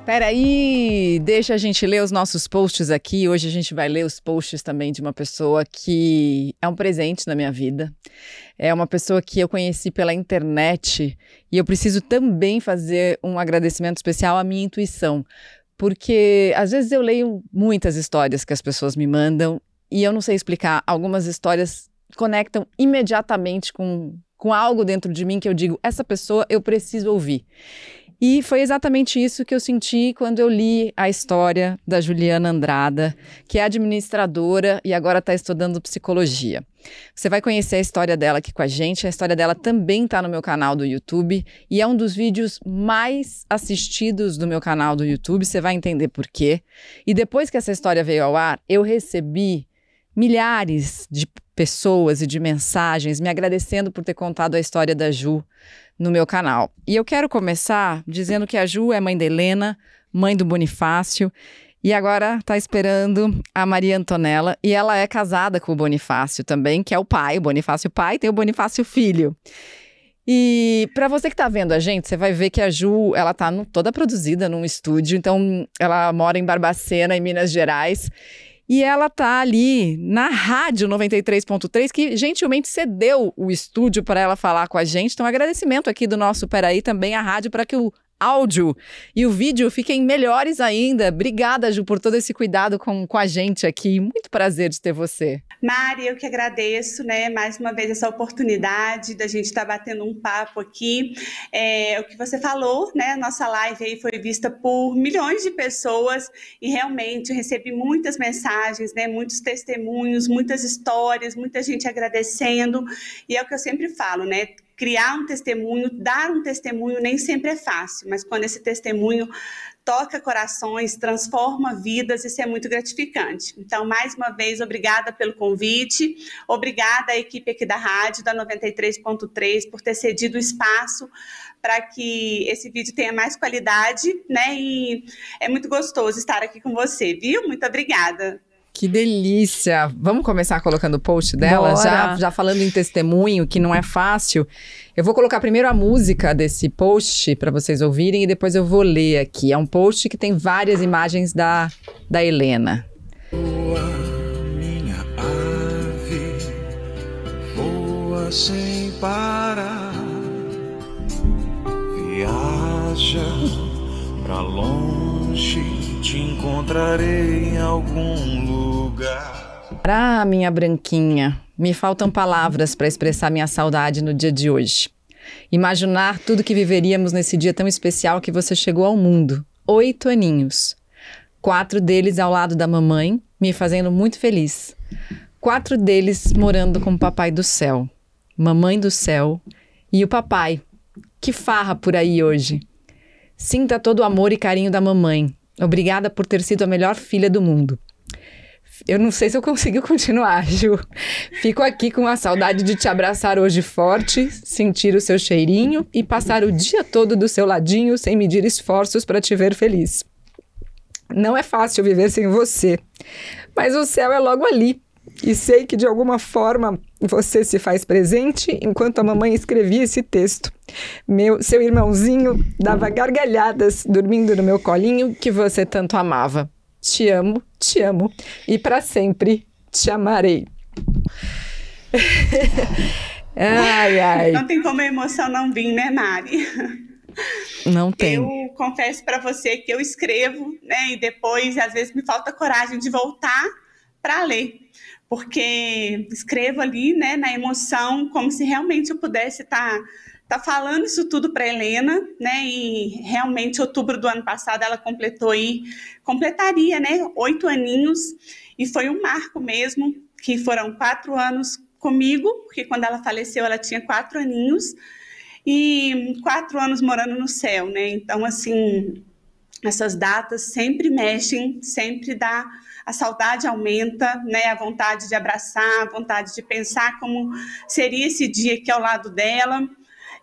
Peraí, deixa a gente ler os nossos posts aqui. Hoje a gente vai ler os posts também de uma pessoa que é um presente na minha vida. É uma pessoa que eu conheci pela internet e eu preciso também fazer um agradecimento especial à minha intuição. Porque às vezes eu leio muitas histórias que as pessoas me mandam e eu não sei explicar. Algumas histórias conectam imediatamente com algo dentro de mim que eu digo, essa pessoa eu preciso ouvir. E foi exatamente isso que eu senti quando eu li a história da Juliana Andrada, que é administradora e agora está estudando psicologia. Você vai conhecer a história dela aqui com a gente, a história dela também está no meu canal do YouTube e é um dos vídeos mais assistidos do meu canal do YouTube, você vai entender por quê. E depois que essa história veio ao ar, eu recebi milhares de pessoas e de mensagens me agradecendo por ter contado a história da Ju no meu canal. E eu quero começar dizendo que a Ju é mãe da Helena, mãe do Bonifácio, e agora está esperando a Maria Antonella, e ela é casada com o Bonifácio também, que é o pai, o Bonifácio pai, tem o Bonifácio filho. E para você que está vendo a gente, você vai ver que a Ju, ela está toda produzida num estúdio, então ela mora em Barbacena, em Minas Gerais, e ela tá ali na Rádio 93.3, que gentilmente cedeu o estúdio para ela falar com a gente. Então, agradecimento aqui do nosso Peraí também à rádio para que o áudio e o vídeo fiquem melhores ainda. Obrigada, Ju, por todo esse cuidado com a gente aqui. Muito prazer de ter você. Mari, eu que agradeço, né, mais uma vez essa oportunidade da gente estar batendo um papo aqui. O que você falou, né, nossa live aí foi vista por milhões de pessoas e realmente eu recebi muitas mensagens, né, muitos testemunhos, muitas histórias, muita gente agradecendo e é o que eu sempre falo, né, criar um testemunho, dar um testemunho nem sempre é fácil, mas quando esse testemunho toca corações, transforma vidas, isso é muito gratificante. Então, mais uma vez, obrigada pelo convite, obrigada à equipe aqui da rádio, da 93.3, por ter cedido o espaço para que esse vídeo tenha mais qualidade, né? E é muito gostoso estar aqui com você, viu? Muito obrigada. Que delícia! Vamos começar colocando o post dela? Já falando em testemunho, que não é fácil. Eu vou colocar primeiro a música desse post para vocês ouvirem e depois eu vou ler aqui. É um post que tem várias imagens da Helena. Voa, minha ave, voa sem parar, viaja pra longe, te encontrarei em algum lugar. Ah, minha branquinha, me faltam palavras para expressar minha saudade no dia de hoje. Imaginar tudo que viveríamos nesse dia tão especial que você chegou ao mundo. 8 aninhos. 4 deles ao lado da mamãe, me fazendo muito feliz. 4 deles morando com o papai do céu. Mamãe do céu e o papai. Que farra por aí hoje. Sinta todo o amor e carinho da mamãe. Obrigada por ter sido a melhor filha do mundo. Eu não sei se eu consigo continuar, Ju. Fico aqui com a saudade de te abraçar hoje forte, sentir o seu cheirinho e passar o dia todo do seu ladinho sem medir esforços para te ver feliz. Não é fácil viver sem você, mas o céu é logo ali. E sei que de alguma forma você se faz presente enquanto a mamãe escrevia esse texto. Seu irmãozinho dava gargalhadas dormindo no meu colinho que você tanto amava. Te amo e para sempre te amarei. Ai, ai. Não tem como a emoção não vir, né, Mari? Não tem. Eu confesso para você que eu escrevo, né, e depois às vezes me falta coragem de voltar para ler, porque escrevo ali, né, na emoção, como se realmente eu pudesse estar falando isso tudo para Helena, né, e realmente outubro do ano passado ela completaria, né, 8 aninhos, e foi um marco mesmo, que foram 4 anos comigo, porque quando ela faleceu ela tinha 4 aninhos, e 4 anos morando no céu, né, então assim, essas datas sempre mexem, sempre dá, a saudade aumenta, né, a vontade de abraçar, a vontade de pensar como seria esse dia aqui ao lado dela.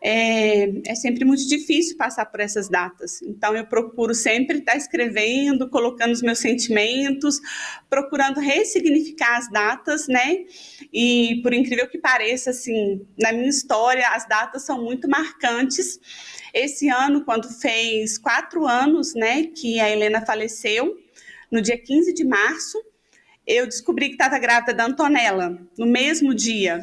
é sempre muito difícil passar por essas datas. Então, eu procuro sempre estar escrevendo, colocando os meus sentimentos, procurando ressignificar as datas, né? E, por incrível que pareça, assim, na minha história, as datas são muito marcantes. Esse ano, quando fez 4 anos, né, que a Helena faleceu, no dia 15 de março, eu descobri que estava grávida da Antonella, no mesmo dia.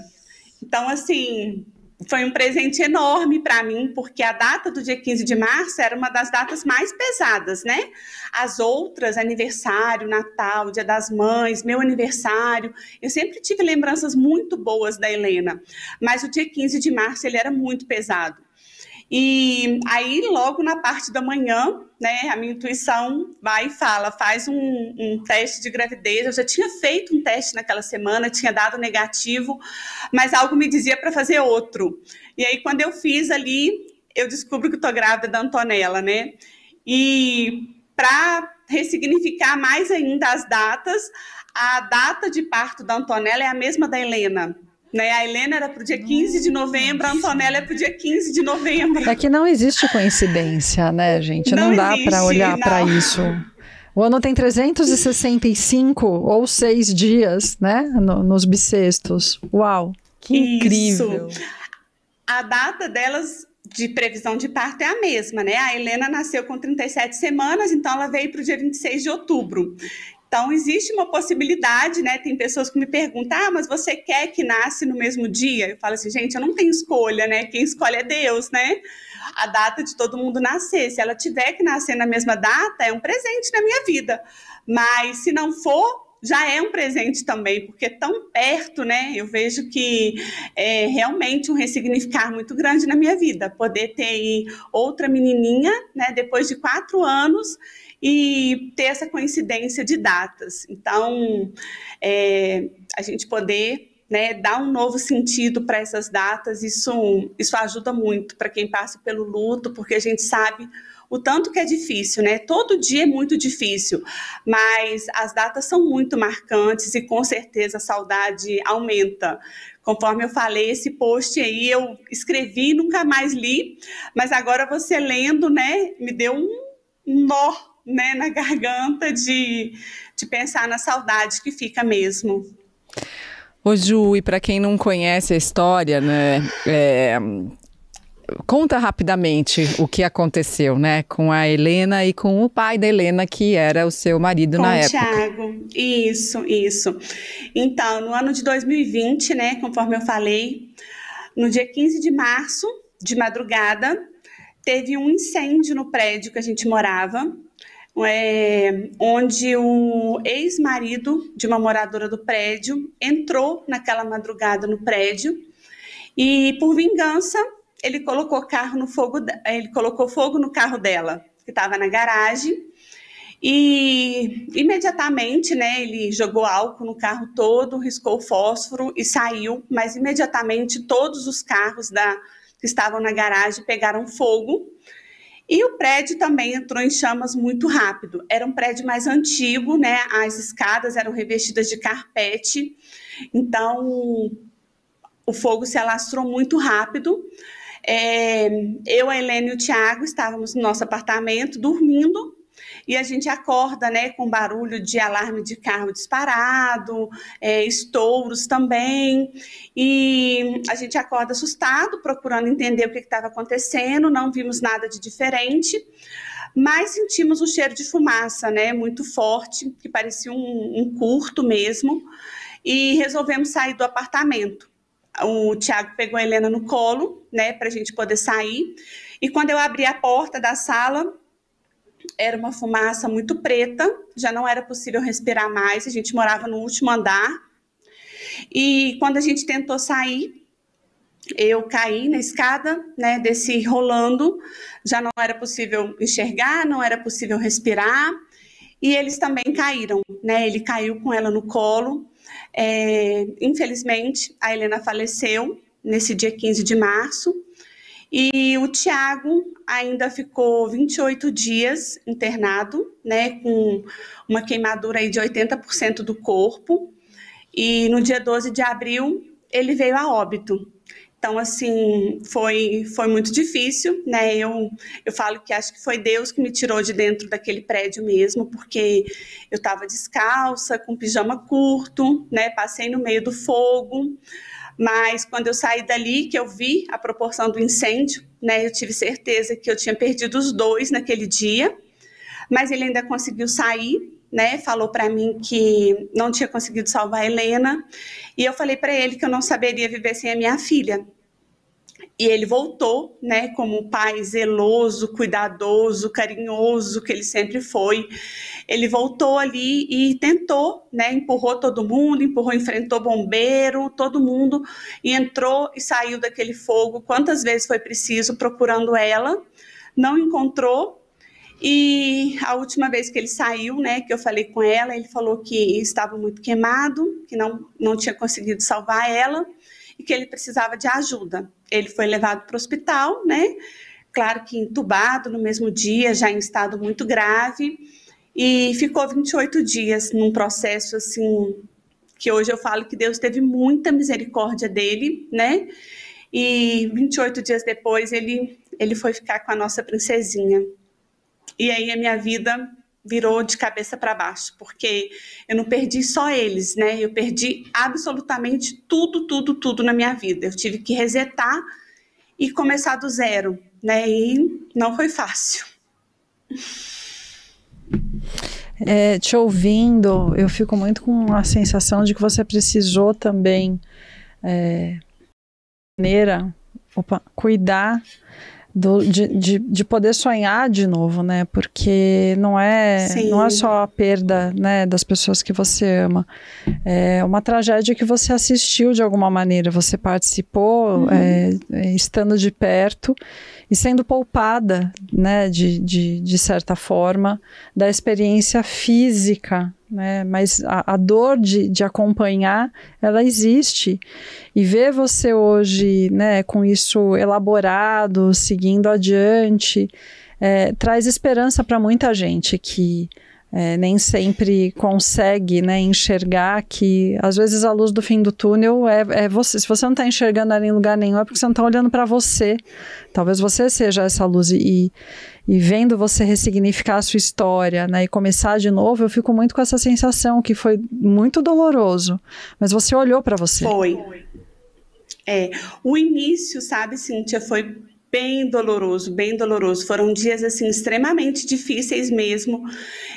Então, assim, foi um presente enorme para mim, porque a data do dia 15 de março era uma das datas mais pesadas, né? As outras, aniversário, Natal, Dia das Mães, meu aniversário, eu sempre tive lembranças muito boas da Helena, mas o dia 15 de março ele era muito pesado. E aí, logo na parte da manhã, né, a minha intuição vai e fala, faz um teste de gravidez. Eu já tinha feito um teste naquela semana, tinha dado negativo, mas algo me dizia para fazer outro. E aí, quando eu fiz ali, eu descubro que estou grávida da Antonella, né? E para ressignificar mais ainda as datas, a data de parto da Antonella é a mesma da Helena. Né? A Helena era para o dia 15 de novembro, a Antonella é para o dia 15 de novembro. É que não existe coincidência, né, gente? Não dá para olhar para isso. O ano tem 365 ou 6 dias, né, nos bissextos. Uau, que incrível. Isso. A data delas de previsão de parto é a mesma, né? A Helena nasceu com 37 semanas, então ela veio para o dia 26 de outubro. Então, existe uma possibilidade, né? Tem pessoas que me perguntam, mas você quer que nasce no mesmo dia? Eu falo assim, gente, eu não tenho escolha, né? Quem escolhe é Deus, né? A data de todo mundo nascer. Se ela tiver que nascer na mesma data, é um presente na minha vida. Mas, se não for, já é um presente também, porque tão perto, né? Eu vejo que é realmente um ressignificar muito grande na minha vida. Poder ter aí outra menininha, né? Depois de 4 anos, e ter essa coincidência de datas. Então, a gente poder, né, dar um novo sentido para essas datas, isso ajuda muito para quem passa pelo luto, porque a gente sabe o tanto que é difícil, né? Todo dia é muito difícil, mas as datas são muito marcantes e com certeza a saudade aumenta. Conforme eu falei, esse post aí eu escrevi e nunca mais li, mas agora você lendo, né, me deu um nó, né, na garganta de pensar na saudade que fica mesmo. Ô Ju, e para quem não conhece a história, né, conta rapidamente o que aconteceu, né, com a Helena e com o pai da Helena, que era o seu marido na época. Com o Thiago, isso. Então, no ano de 2020, né, conforme eu falei, no dia 15 de março, de madrugada, teve um incêndio no prédio que a gente morava, onde o ex-marido de uma moradora do prédio entrou naquela madrugada no prédio e, por vingança, ele colocou fogo no carro dela, que estava na garagem, e imediatamente, né, ele jogou álcool no carro todo, riscou o fósforo e saiu, mas imediatamente todos os carros que estavam na garagem pegaram fogo. E o prédio também entrou em chamas muito rápido. Era um prédio mais antigo, né? As escadas eram revestidas de carpete, então o fogo se alastrou muito rápido. Eu, a Helena e o Thiago estávamos no nosso apartamento dormindo e a gente acorda, né, com barulho de alarme de carro disparado, estouros também, e a gente acorda assustado, procurando entender o que estava acontecendo. Não vimos nada de diferente, mas sentimos um cheiro de fumaça, né, muito forte, que parecia um curto mesmo, e resolvemos sair do apartamento. O Thiago pegou a Helena no colo, né, para a gente poder sair, e quando eu abri a porta da sala, era uma fumaça muito preta, já não era possível respirar mais, a gente morava no último andar, e quando a gente tentou sair, eu caí na escada, né, desci rolando, já não era possível enxergar, não era possível respirar, e eles também caíram, né, ele caiu com ela no colo. Infelizmente, a Helena faleceu nesse dia 15 de março, e o Thiago ainda ficou 28 dias internado, né, com uma queimadura aí de 80% do corpo, e no dia 12 de abril ele veio a óbito. Então, assim, foi muito difícil, né? Eu falo que acho que foi Deus que me tirou de dentro daquele prédio mesmo, porque eu estava descalça, com pijama curto, né? Passei no meio do fogo, mas quando eu saí dali, que eu vi a proporção do incêndio, né? Eu tive certeza que eu tinha perdido os dois naquele dia, mas ele ainda conseguiu sair, né? Falou para mim que não tinha conseguido salvar a Helena, e eu falei para ele que eu não saberia viver sem a minha filha. E ele voltou, né, como um pai zeloso, cuidadoso, carinhoso, que ele sempre foi. Ele voltou ali e tentou, né, empurrou todo mundo, enfrentou bombeiro, todo mundo, e entrou e saiu daquele fogo quantas vezes foi preciso, procurando ela. Não encontrou. E a última vez que ele saiu, né, que eu falei com ela, ele falou que estava muito queimado, que não tinha conseguido salvar ela e que ele precisava de ajuda. Ele foi levado para o hospital, né, claro que entubado no mesmo dia, já em estado muito grave, e ficou 28 dias num processo, assim, que hoje eu falo que Deus teve muita misericórdia dele, né, e 28 dias depois ele foi ficar com a nossa princesinha. E aí a minha vida virou de cabeça para baixo, porque eu não perdi só eles, né? Eu perdi absolutamente tudo na minha vida. Eu tive que resetar e começar do zero, né? E não foi fácil. Te ouvindo, eu fico muito com a sensação de que você precisou também cuidar de poder sonhar de novo, né? Porque não é só a perda, né, das pessoas que você ama, é uma tragédia que você assistiu de alguma maneira, você participou, estando de perto e sendo poupada, né, de certa forma, da experiência física, né? Mas a dor de acompanhar, ela existe. E ver você hoje, né, com isso elaborado, seguindo adiante, traz esperança para muita gente que nem sempre consegue, né, enxergar que às vezes a luz do fim do túnel é você. Se você não está enxergando ela em lugar nenhum, é porque você não está olhando para você. Talvez você seja essa luz e vendo você ressignificar a sua história, né, e começar de novo, eu fico muito com essa sensação que foi muito doloroso, mas você olhou para você. Foi. O início, sabe, Cíntia, foi bem doloroso, bem doloroso. Foram dias, assim, extremamente difíceis mesmo.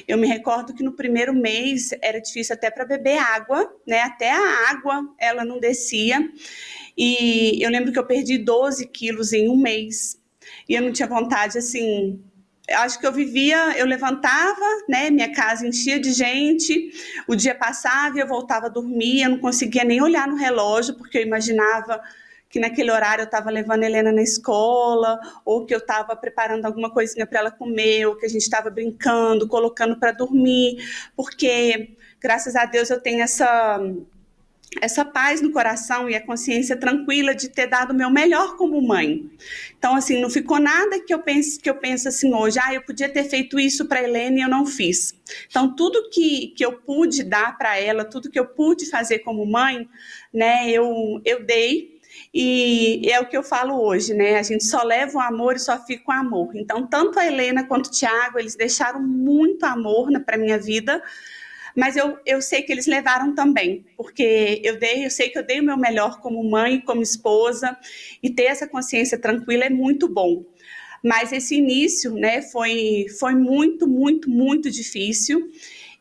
Eu me recordo que no primeiro mês era difícil até para beber água, né? Até a água, ela não descia. E eu lembro que eu perdi 12 quilos em um mês. E eu não tinha vontade, assim... Acho que eu levantava, né? Minha casa enchia de gente, o dia passava e eu voltava a dormir. Eu não conseguia nem olhar no relógio, porque eu imaginava que naquele horário eu estava levando a Helena na escola, ou que eu estava preparando alguma coisinha para ela comer, ou que a gente estava brincando, colocando para dormir, porque, graças a Deus, eu tenho essa paz no coração e a consciência tranquila de ter dado o meu melhor como mãe. Então, assim, não ficou nada que eu penso assim hoje, eu podia ter feito isso para a Helena e eu não fiz. Então, tudo que eu pude dar para ela, tudo que eu pude fazer como mãe, né, eu dei. E é o que eu falo hoje, né? A gente só leva o amor e só fica com o amor. Então, tanto a Helena quanto o Thiago, eles deixaram muito amor para minha vida, mas eu sei que eles levaram também, porque eu sei que eu dei o meu melhor como mãe, como esposa, e ter essa consciência tranquila é muito bom. Mas esse início, né, foi muito, muito, muito difícil.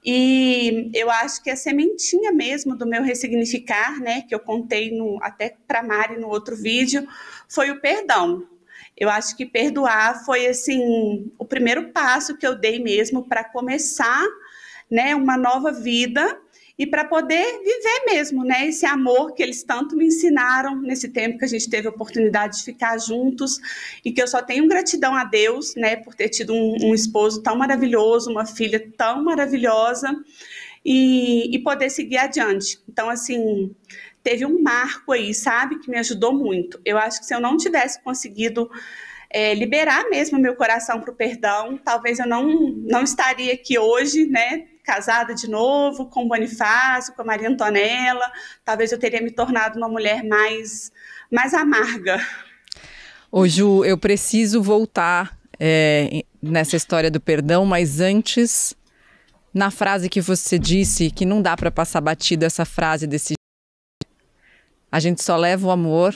E eu acho que a sementinha mesmo do meu ressignificar, né, que eu contei até para a Mari no outro vídeo, foi o perdão. Eu acho que perdoar foi, assim, o primeiro passo que eu dei mesmo para começar, né, uma nova vida e para poder viver mesmo, né, esse amor que eles tanto me ensinaram nesse tempo que a gente teve a oportunidade de ficar juntos, e que eu só tenho gratidão a Deus, né, por ter tido um esposo tão maravilhoso, uma filha tão maravilhosa, e poder seguir adiante. Então, assim, teve um marco aí, sabe, que me ajudou muito. Eu acho que se eu não tivesse conseguido liberar mesmo meu coração para o perdão, talvez eu não estaria aqui hoje, né, casada de novo, com o Bonifácio, com a Maria Antonella. Talvez eu teria me tornado uma mulher mais mais amarga. Ô Ju, eu preciso voltar nessa história do perdão, mas antes, na frase que você disse, que não dá para passar batido essa frase desse jeito. A gente só leva o amor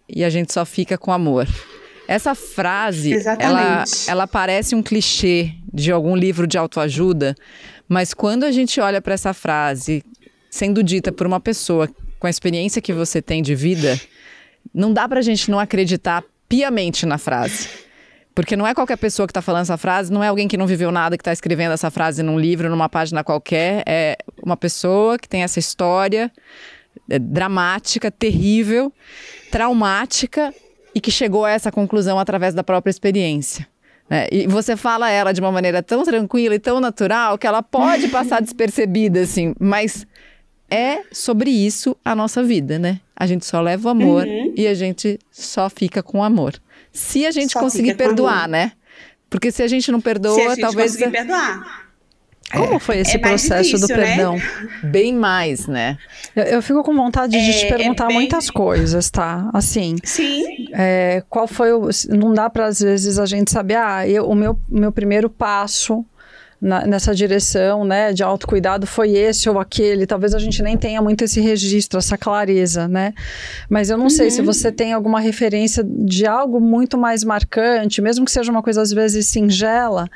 e a gente só fica com amor. Essa frase, ela parece um clichê de algum livro de autoajuda, mas quando a gente olha para essa frase sendo dita por uma pessoa com a experiência que você tem de vida, não dá pra gente não acreditar piamente na frase. Porque não é qualquer pessoa que está falando essa frase, não é alguém que não viveu nada que está escrevendo essa frase num livro, numa página qualquer. É uma pessoa que tem essa história dramática, terrível, traumática e que chegou a essa conclusão através da própria experiência. E você fala ela de uma maneira tão tranquila e tão natural que ela pode passar despercebida, assim, mas é sobre isso a nossa vida, né? A gente só leva o amor e a gente só fica com o amor. Se a gente conseguir perdoar, né? Porque se a gente não perdoa, se a gente talvez... conseguir perdoar. Como foi esse processo difícil, do perdão? Né? Bem mais, né? Eu fico com vontade de te perguntar muitas coisas, tá? Assim, sim. Qual foi o... Não dá para, às vezes, a gente saber, o meu primeiro passo nessa direção, né, de autocuidado foi esse ou aquele. Talvez a gente nem tenha muito esse registro, essa clareza, né? Mas eu não sei se você tem alguma referência de algo muito mais marcante, mesmo que seja uma coisa às vezes singela,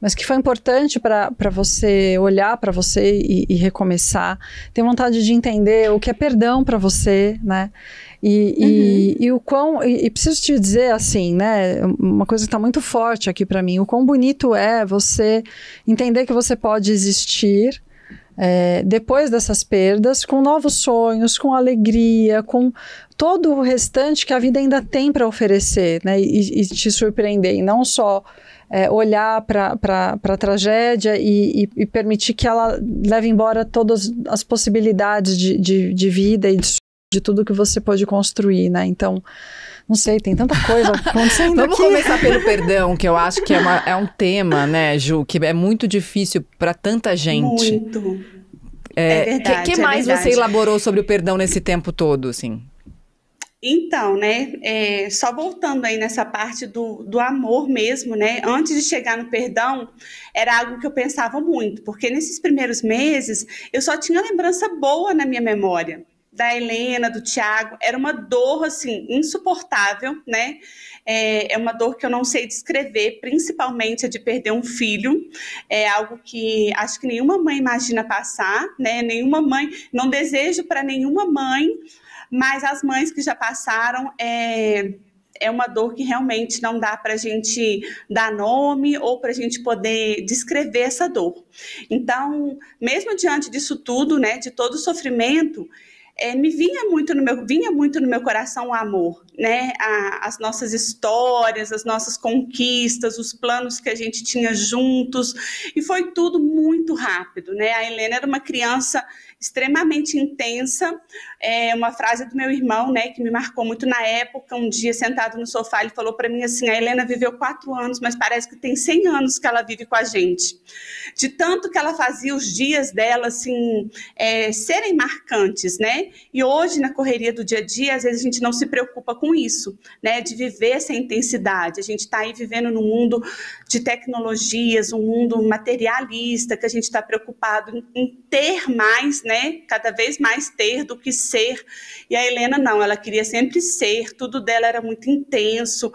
mas que foi importante para você olhar para você e recomeçar. Tem vontade de entender o que é perdão para você, né? E o quão... E preciso te dizer assim, né? Uma coisa que está muito forte aqui para mim. O quão bonito é você entender que você pode existir depois dessas perdas, com novos sonhos, com alegria, com todo o restante que a vida ainda tem para oferecer, né? E te surpreender. E não só... olhar para a tragédia e permitir que ela leve embora todas as possibilidades de vida e de tudo que você pode construir, né? Então, não sei, tem tanta coisa acontecendo Vamos aqui. começar pelo perdão, que eu acho que é um tema, né, Ju, que é muito difícil para tanta gente. Muito. É verdade. O que mais você elaborou sobre o perdão nesse tempo todo, assim? Então, né, só voltando aí nessa parte do amor mesmo, né, antes de chegar no perdão, era algo que eu pensava muito, porque nesses primeiros meses eu só tinha lembrança boa na minha memória, da Helena, do Thiago. Era uma dor, assim, insuportável, né, é uma dor que eu não sei descrever, principalmente a de perder um filho. É algo que acho que nenhuma mãe imagina passar, né, nenhuma mãe, não desejo para nenhuma mãe, mas as mães que já passaram, é uma dor que realmente não dá para a gente dar nome ou para a gente poder descrever essa dor. Então, mesmo diante disso tudo, né, de todo o sofrimento, vinha muito no meu coração o amor, né? As nossas histórias, as nossas conquistas, os planos que a gente tinha juntos, e foi tudo muito rápido, né? A Helena era uma criança extremamente intensa. Uma frase do meu irmão, né, que me marcou muito na época. Um dia, sentado no sofá, ele falou para mim assim: a Helena viveu 4 anos, mas parece que tem 100 anos que ela vive com a gente. De tanto que ela fazia os dias dela, assim, serem marcantes, né? E hoje, na correria do dia a dia, às vezes a gente não se preocupa com isso, né? De viver essa intensidade. A gente está aí vivendo num mundo de tecnologias, um mundo materialista, que a gente está preocupado em ter mais, né? Cada vez mais ter do que ser. E a Helena não, ela queria sempre ser, tudo dela era muito intenso.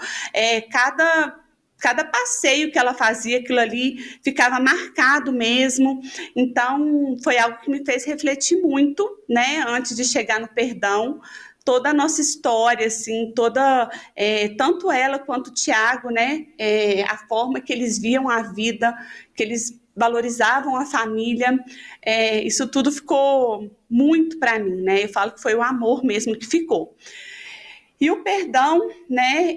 Cada passeio que ela fazia, aquilo ali ficava marcado mesmo. Então, foi algo que me fez refletir muito, né? Antes de chegar no perdão, toda a nossa história, assim, tanto ela quanto o Thiago, né? A forma que eles viam a vida, que eles valorizavam a família, isso tudo ficou muito para mim, né? Eu falo que foi o amor mesmo que ficou. E o perdão, né?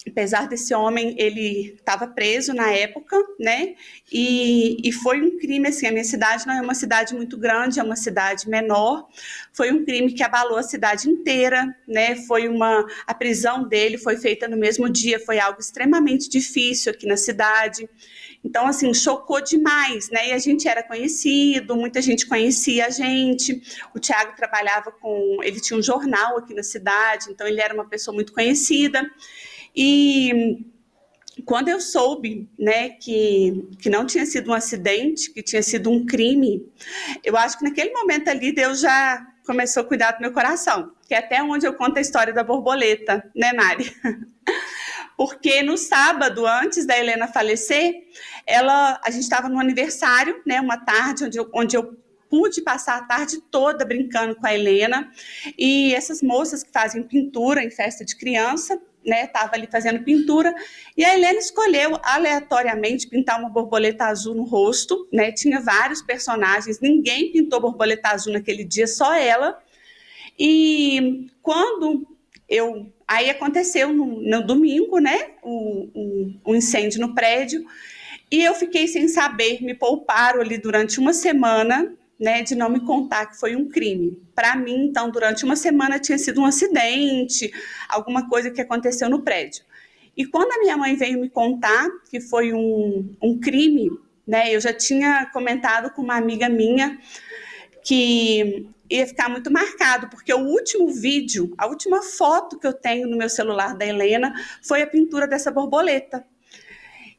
Apesar desse homem, ele estava preso na época, né? E foi um crime, assim, a minha cidade não é uma cidade muito grande, é uma cidade menor. Foi um crime que abalou a cidade inteira, né? A prisão dele foi feita no mesmo dia, foi algo extremamente difícil aqui na cidade. Então, assim, chocou demais, né? E a gente era conhecido, muita gente conhecia a gente. O Thiago trabalhava ele tinha um jornal aqui na cidade, então ele era uma pessoa muito conhecida. E quando eu soube, né, que não tinha sido um acidente, que tinha sido um crime, eu acho que naquele momento ali Deus já começou a cuidar do meu coração, que é até onde eu conto a história da borboleta, né, Mari? Porque no sábado, antes da Helena falecer, a gente estava no aniversário, né, uma tarde onde eu pude passar a tarde toda brincando com a Helena, e essas moças que fazem pintura em festa de criança, né, estava ali fazendo pintura, e a Helena escolheu aleatoriamente pintar uma borboleta azul no rosto, né, tinha vários personagens, ninguém pintou borboleta azul naquele dia, só ela, e quando aí aconteceu no domingo, né, o incêndio no prédio, e eu fiquei sem saber, me pouparam ali durante uma semana, né, de não me contar que foi um crime. Para mim, então, durante uma semana tinha sido um acidente, alguma coisa que aconteceu no prédio. E quando a minha mãe veio me contar que foi um crime, né, eu já tinha comentado com uma amiga minha que ia ficar muito marcado, porque o último vídeo, a última foto que eu tenho no meu celular da Helena foi a pintura dessa borboleta.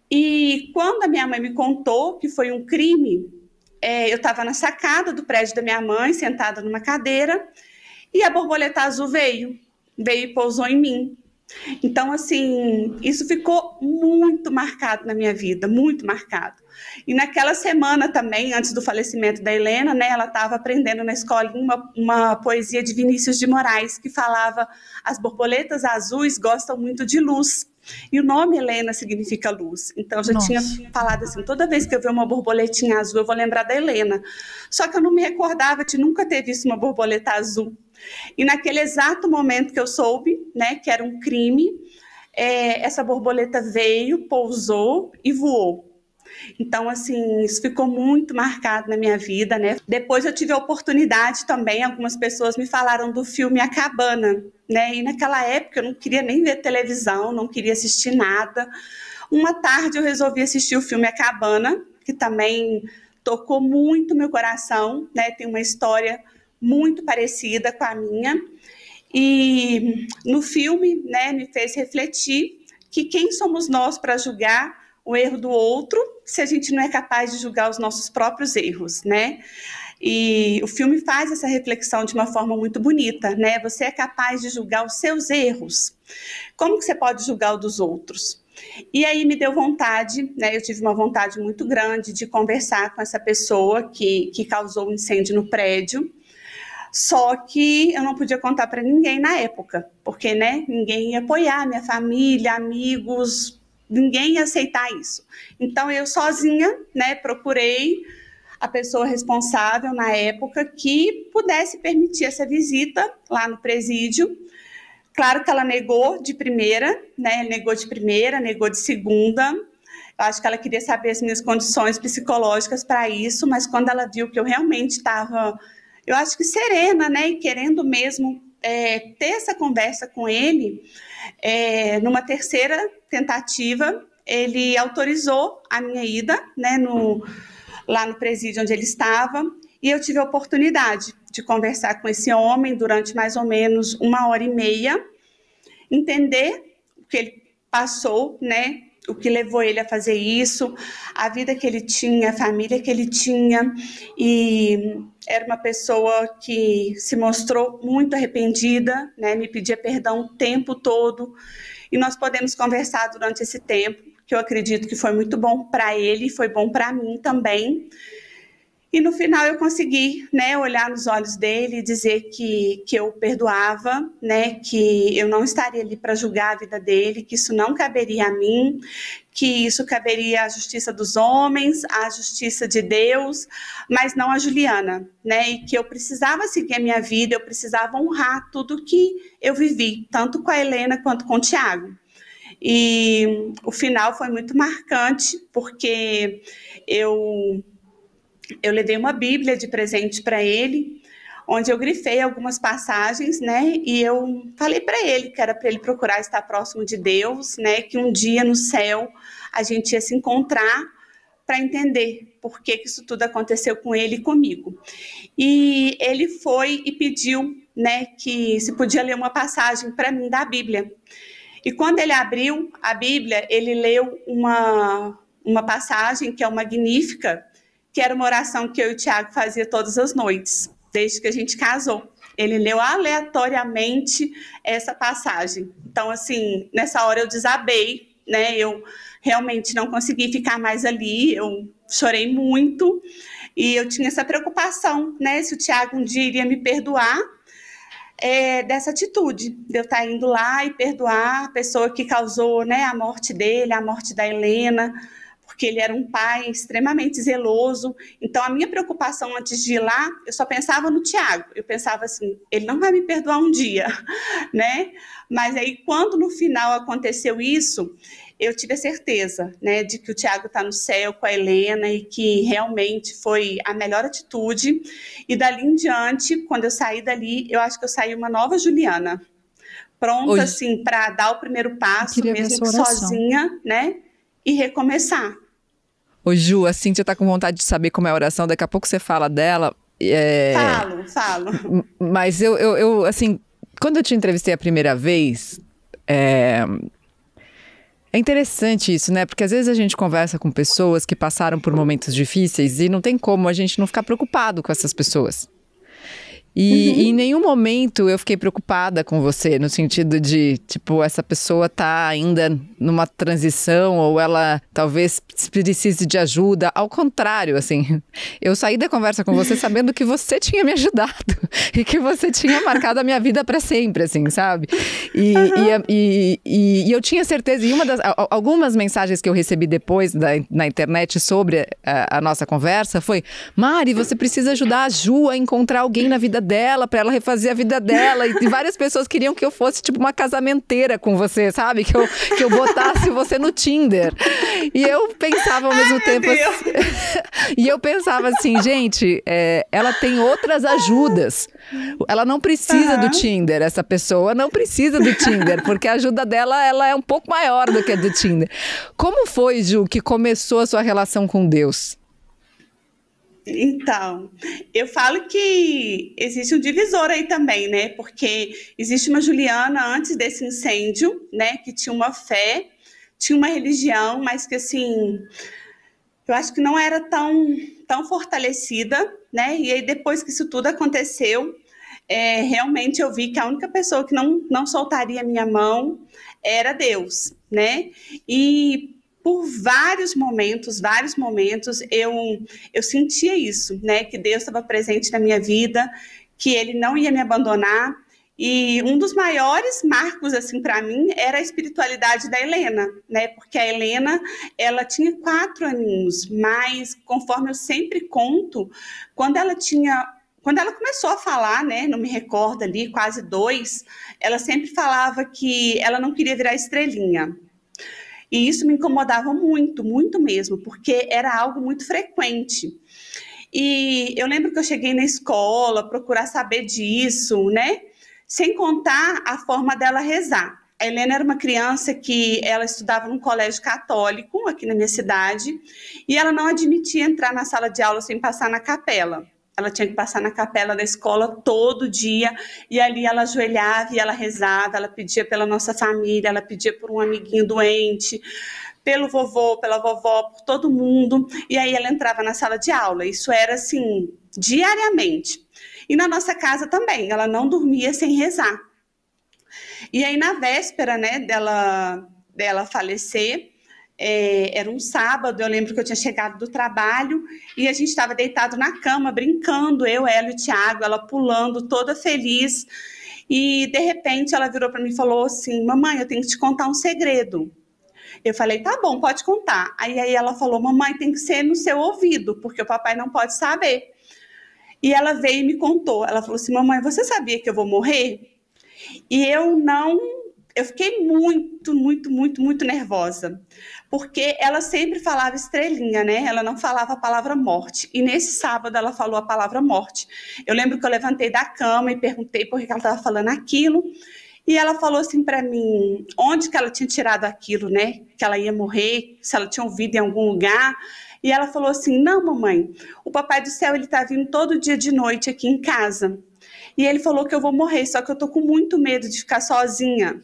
E quando a minha mãe me contou que foi um crime, eu estava na sacada do prédio da minha mãe, sentada numa cadeira, e a borboleta azul veio e pousou em mim. Então, assim, isso ficou muito marcado na minha vida, muito marcado. E naquela semana também, antes do falecimento da Helena, né, ela estava aprendendo na escolinha uma poesia de Vinícius de Moraes, que falava: as borboletas azuis gostam muito de luz. E o nome Helena significa luz. Então, eu já tinha falado assim, toda vez que eu ver uma borboletinha azul, eu vou lembrar da Helena. Só que eu não me recordava de nunca ter visto uma borboleta azul. E naquele exato momento que eu soube, né, que era um crime, essa borboleta veio, pousou e voou. Então, assim, isso ficou muito marcado na minha vida, né? Depois eu tive a oportunidade também, algumas pessoas me falaram do filme A Cabana, né? E naquela época eu não queria nem ver televisão, não queria assistir nada. Uma tarde eu resolvi assistir o filme A Cabana, que também tocou muito meu coração, né? Tem uma história muito parecida com a minha. E no filme, né, me fez refletir que quem somos nós para julgar o erro do outro, se a gente não é capaz de julgar os nossos próprios erros, né? E o filme faz essa reflexão de uma forma muito bonita, né? Você é capaz de julgar os seus erros. Como que você pode julgar o dos outros? E aí me deu vontade, né? Eu tive uma vontade muito grande de conversar com essa pessoa que causou o incêndio no prédio. Só que eu não podia contar para ninguém na época, porque, né, ninguém ia apoiar, minha família, amigos, ninguém ia aceitar isso. Então, eu sozinha, né, procurei a pessoa responsável na época que pudesse permitir essa visita lá no presídio. Claro que ela negou de primeira, né, negou de segunda. Eu acho que ela queria saber as minhas condições psicológicas para isso, mas quando ela viu que eu realmente estava, eu acho que serena, né, e querendo mesmo ter essa conversa com ele, numa terceira tentativa, ele autorizou a minha ida, né, lá no presídio onde ele estava, e eu tive a oportunidade de conversar com esse homem durante mais ou menos 1h30, entender o que ele passou, né, o que levou ele a fazer isso, a vida que ele tinha, a família que ele tinha, e era uma pessoa que se mostrou muito arrependida, né, me pedia perdão o tempo todo, e nós podemos conversar durante esse tempo, que eu acredito que foi muito bom para ele, foi bom para mim também. E no final eu consegui, né, olhar nos olhos dele e dizer que eu o perdoava, né, que eu não estaria ali para julgar a vida dele, que isso não caberia a mim, que isso caberia à justiça dos homens, à justiça de Deus, mas não a Juliana, né, e que eu precisava seguir a minha vida, eu precisava honrar tudo que eu vivi, tanto com a Helena quanto com o Thiago. E o final foi muito marcante, porque eu levei uma Bíblia de presente para ele, onde eu grifei algumas passagens, né? E eu falei para ele que era para ele procurar estar próximo de Deus, né? Que um dia no céu a gente ia se encontrar para entender por que isso tudo aconteceu com ele e comigo. E ele foi e pediu, né, que se podia ler uma passagem para mim da Bíblia. E quando ele abriu a Bíblia, ele leu uma passagem que é o Magnífica, que era uma oração que eu e o Tiago fazia todas as noites, desde que a gente casou. Ele leu aleatoriamente essa passagem. Então, assim, nessa hora eu desabei, né? Eu realmente não consegui ficar mais ali, eu chorei muito e eu tinha essa preocupação, né? Se o Tiago um dia iria me perdoar dessa atitude, de eu estar indo lá e perdoar a pessoa que causou, né, a morte dele, a morte da Helena, porque ele era um pai extremamente zeloso. Então, a minha preocupação antes de ir lá, eu só pensava no Tiago. Eu pensava assim, ele não vai me perdoar um dia, né? Mas aí, quando no final aconteceu isso, eu tive a certeza, né, de que o Tiago está no céu com a Helena e que realmente foi a melhor atitude. E dali em diante, quando eu saí dali, eu acho que eu saí uma nova Juliana, pronta, assim, para dar o primeiro passo, mesmo que sozinha, né, e recomeçar. Ô Ju, a Cíntia tá com vontade de saber como é a oração, daqui a pouco você fala dela. Falo. Mas eu, assim, quando eu te entrevistei a primeira vez, é interessante isso, né? Porque às vezes a gente conversa com pessoas que passaram por momentos difíceis e não tem como a gente não ficar preocupado com essas pessoas. E em nenhum momento eu fiquei preocupada com você, no sentido de, tipo, essa pessoa tá ainda numa transição ou ela talvez precise de ajuda. Ao contrário, assim, eu saí da conversa com você sabendo que você tinha me ajudado e que você tinha marcado a minha vida para sempre, assim, sabe? E eu tinha certeza, e algumas mensagens que eu recebi depois na internet sobre a nossa conversa foi: Mari, você precisa ajudar a Ju a encontrar alguém na vida dela, pra ela refazer a vida dela. E várias pessoas queriam que eu fosse tipo uma casamenteira com você, sabe? Que eu botasse você no Tinder. E eu pensava ao mesmo tempo assim, e eu pensava assim, gente, ela tem outras ajudas. Ela não precisa do Tinder, essa pessoa não precisa do Tinder, porque a ajuda dela, ela é um pouco maior do que a do Tinder. Como foi, Ju, que começou a sua relação com Deus? Então, eu falo que existe um divisor aí também, né? Porque existe uma Juliana antes desse incêndio, né? Que tinha uma fé, tinha uma religião, mas que, assim, eu acho que não era tão fortalecida, né? E aí, depois que isso tudo aconteceu, realmente eu vi que a única pessoa que não soltaria a minha mão era Deus, né? E por vários momentos, eu sentia isso, né? Que Deus estava presente na minha vida, que Ele não ia me abandonar. E um dos maiores marcos, assim, para mim, era a espiritualidade da Helena, né? Porque a Helena, ela tinha 4 aninhos, mas, conforme eu sempre conto, quando ela começou a falar, né, não me recordo ali, quase 2, ela sempre falava que ela não queria virar estrelinha. E isso me incomodava muito, muito mesmo, porque era algo muito frequente. E eu lembro que eu cheguei na escola, procurar saber disso, né? Sem contar a forma dela rezar. A Helena era uma criança que ela estudava num colégio católico, aqui na minha cidade, e ela não admitia entrar na sala de aula sem passar na capela. Ela tinha que passar na capela da escola todo dia, e ali ela ajoelhava e ela rezava, ela pedia pela nossa família, ela pedia por um amiguinho doente, pelo vovô, pela vovó, por todo mundo, e aí ela entrava na sala de aula. Isso era, assim, diariamente. E na nossa casa também, ela não dormia sem rezar. E aí, na véspera, né, dela falecer, era um sábado, eu lembro que eu tinha chegado do trabalho e a gente estava deitado na cama, brincando, eu, ela e o Tiago, ela pulando, toda feliz. E, de repente, ela virou para mim e falou assim: mamãe, eu tenho que te contar um segredo. Eu falei: tá bom, pode contar. Aí ela falou: mamãe, tem que ser no seu ouvido, porque o papai não pode saber. E ela veio e me contou. Ela falou assim: mamãe, você sabia que eu vou morrer? E eu fiquei muito, muito, muito, muito nervosa, porque ela sempre falava estrelinha, né? Ela não falava a palavra morte. E nesse sábado ela falou a palavra morte. Eu lembro que eu levantei da cama e perguntei por que ela estava falando aquilo. E ela falou assim para mim, onde que ela tinha tirado aquilo, né? Que ela ia morrer, se ela tinha ouvido em algum lugar. E ela falou assim, não, mamãe, o Papai do Céu, ele tá vindo todo dia de noite aqui em casa. E ele falou que eu vou morrer, só que eu tô com muito medo de ficar sozinha.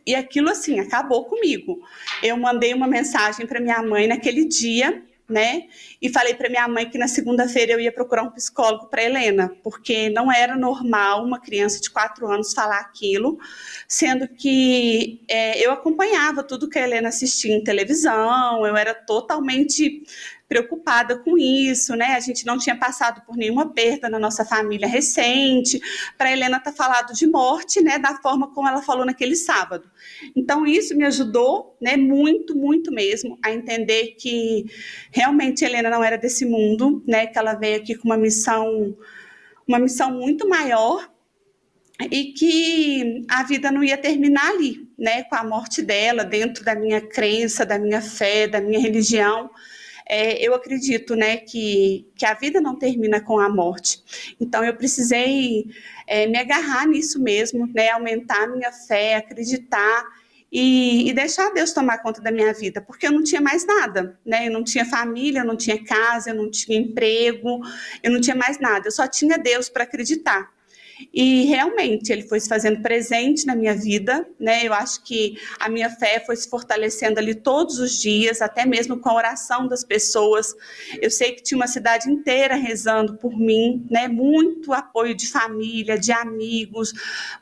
E aquilo, assim, acabou comigo. Eu mandei uma mensagem para minha mãe naquele dia, né? E falei para minha mãe que na segunda-feira eu ia procurar um psicólogo para Helena, porque não era normal uma criança de 4 anos falar aquilo, sendo que eu acompanhava tudo que a Helena assistia em televisão, eu era totalmente preocupada com isso, né? A gente não tinha passado por nenhuma perda na nossa família recente, para a Helena ter falado de morte, né? Da forma como ela falou naquele sábado. Então, isso me ajudou, né? Muito, muito mesmo, a entender que realmente a Helena não era desse mundo, né? Que ela veio aqui com uma missão muito maior e que a vida não ia terminar ali, né? Com a morte dela, dentro da minha crença, da minha fé, da minha religião. Eu acredito, né, que a vida não termina com a morte. Então, eu precisei me agarrar nisso mesmo, né, aumentar a minha fé, acreditar e deixar Deus tomar conta da minha vida, porque eu não tinha mais nada, né? Eu não tinha família, eu não tinha casa, eu não tinha emprego, eu não tinha mais nada. Eu só tinha Deus para acreditar. E realmente ele foi se fazendo presente na minha vida, né? Eu acho que a minha fé foi se fortalecendo ali todos os dias, até mesmo com a oração das pessoas. Eu sei que tinha uma cidade inteira rezando por mim, né? Muito apoio de família, de amigos,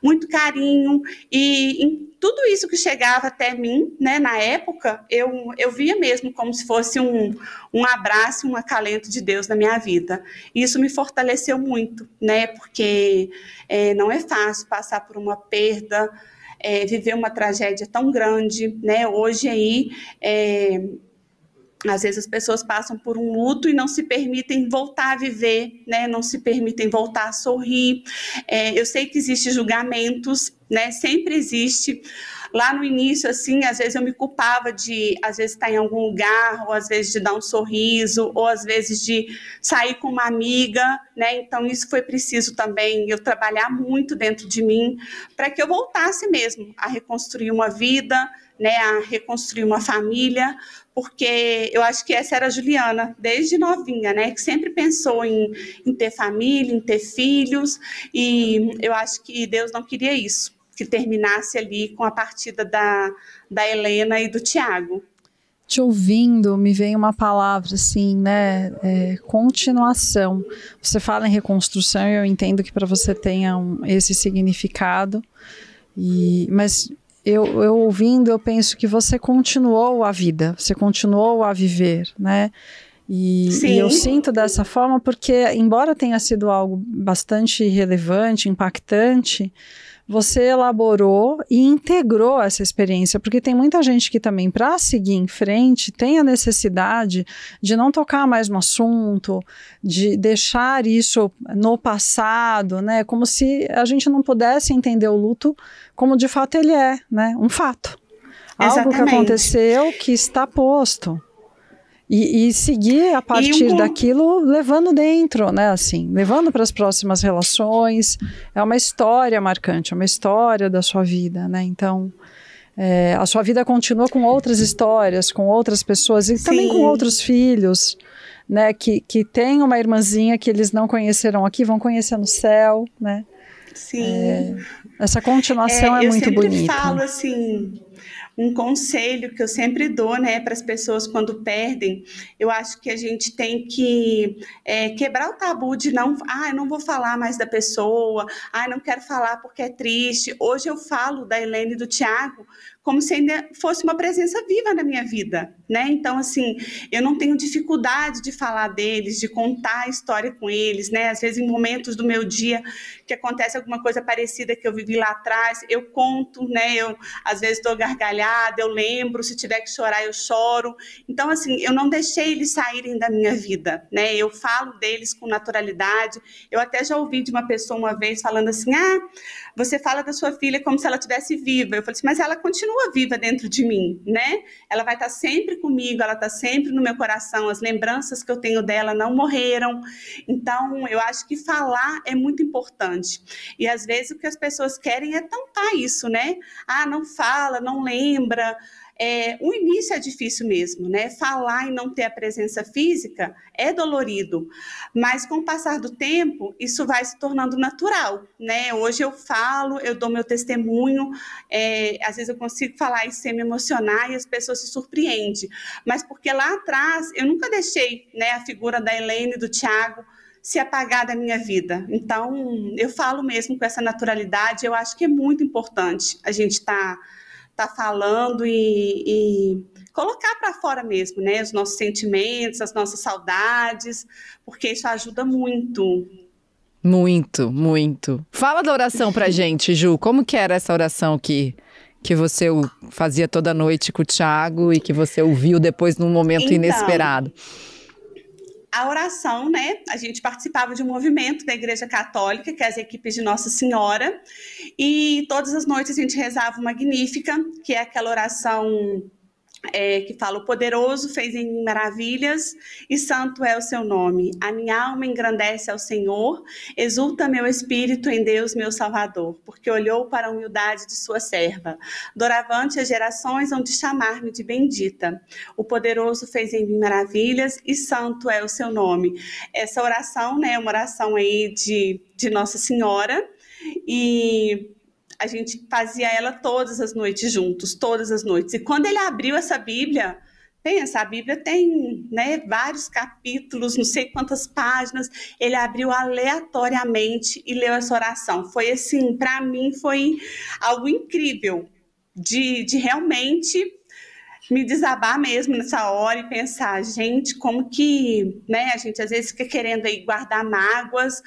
muito carinho. E em tudo isso que chegava até mim, né, na época, eu via mesmo como se fosse um abraço, um acalento de Deus na minha vida. E isso me fortaleceu muito, né, porque não é fácil passar por uma perda, viver uma tragédia tão grande, né? Hoje aí, às vezes as pessoas passam por um luto e não se permitem voltar a viver, né? Não se permitem voltar a sorrir. Eu sei que existem julgamentos, né? Sempre existe. Lá no início, assim, às vezes eu me culpava de, às vezes, estar em algum lugar, ou às vezes de dar um sorriso, ou às vezes de sair com uma amiga, né? Então, isso foi preciso também eu trabalhar muito dentro de mim para que eu voltasse mesmo a reconstruir uma vida, né? A reconstruir uma família, porque eu acho que essa era a Juliana, desde novinha, né? Que sempre pensou em ter família, em ter filhos, e eu acho que Deus não queria isso, que terminasse ali com a partida da Helena e do Tiago. Te ouvindo, me vem uma palavra assim, né? Continuação. Você fala em reconstrução e eu entendo que para você tenha esse significado, mas eu ouvindo, eu penso que você continuou a vida, você continuou a viver, né? E eu sinto dessa forma porque, embora tenha sido algo bastante relevante, impactante, você elaborou e integrou essa experiência, porque tem muita gente que também, para seguir em frente, tem a necessidade de não tocar mais no assunto, de deixar isso no passado, né? Como se a gente não pudesse entender o luto como de fato ele é, né? Um fato. Exatamente. Algo que aconteceu, que está posto. E seguir a partir daquilo, levando dentro, né, assim, levando para as próximas relações. É uma história marcante, é uma história da sua vida, né? Então, a sua vida continua com outras histórias, com outras pessoas e também com outros filhos, né, que tem uma irmãzinha que eles não conheceram aqui, vão conhecer no céu, né? Sim. Essa continuação é muito bonita. Eu sempre falo assim, um conselho que eu sempre dou, né, para as pessoas quando perdem, eu acho que a gente tem que quebrar o tabu de não, eu não vou falar mais da pessoa, não quero falar porque é triste. Hoje eu falo da Helena e do Tiago como se ainda fosse uma presença viva na minha vida, né? Então, assim, eu não tenho dificuldade de falar deles, de contar a história com eles, né? Às vezes, em momentos do meu dia que acontece alguma coisa parecida que eu vivi lá atrás, eu conto, né? Eu, às vezes, dou gargalhada, eu lembro, se tiver que chorar, eu choro. Então, assim, eu não deixei eles saírem da minha vida, né? Eu falo deles com naturalidade. Eu até já ouvi de uma pessoa uma vez falando assim, você fala da sua filha como se ela estivesse viva. Eu falei assim, mas ela continua viva dentro de mim, né? Ela vai estar sempre comigo, ela está sempre no meu coração, as lembranças que eu tenho dela não morreram. Então, eu acho que falar é muito importante. E, às vezes, o que as pessoas querem é tampar isso, né? Não fala, não lembra. O início é difícil mesmo, né? Falar e não ter a presença física é dolorido, mas com o passar do tempo, isso vai se tornando natural, né? Hoje eu falo, eu dou meu testemunho, às vezes eu consigo falar e sem me emocionar e as pessoas se surpreendem, mas porque lá atrás eu nunca deixei, né, a figura da Helene e do Thiago se apagar da minha vida. Então, eu falo mesmo com essa naturalidade, eu acho que é muito importante a gente tá falando e colocar para fora mesmo, né, os nossos sentimentos, as nossas saudades, porque isso ajuda muito. Muito, muito. Fala da oração pra gente, Ju. Como que era essa oração que você fazia toda noite com o Thiago e que você ouviu depois num momento inesperado? A oração, né? A gente participava de um movimento da Igreja Católica, que é as equipes de Nossa Senhora, e todas as noites a gente rezava o Magnífica, que é aquela oração que fala: o poderoso fez em mim maravilhas e santo é o seu nome. A minha alma engrandece ao Senhor, exulta meu espírito em Deus, meu Salvador, porque olhou para a humildade de sua serva. Doravante as gerações hão de chamar-me de bendita. O poderoso fez em mim maravilhas e santo é o seu nome. Essa oração, né, é uma oração aí de Nossa Senhora, e a gente fazia ela todas as noites juntos, todas as noites. E quando ele abriu essa Bíblia, a Bíblia tem, né, vários capítulos, não sei quantas páginas, ele abriu aleatoriamente e leu essa oração. Foi assim, para mim foi algo incrível, de realmente me desabar mesmo nessa hora e pensar, gente, como que, né, a gente às vezes fica querendo aí guardar mágoas,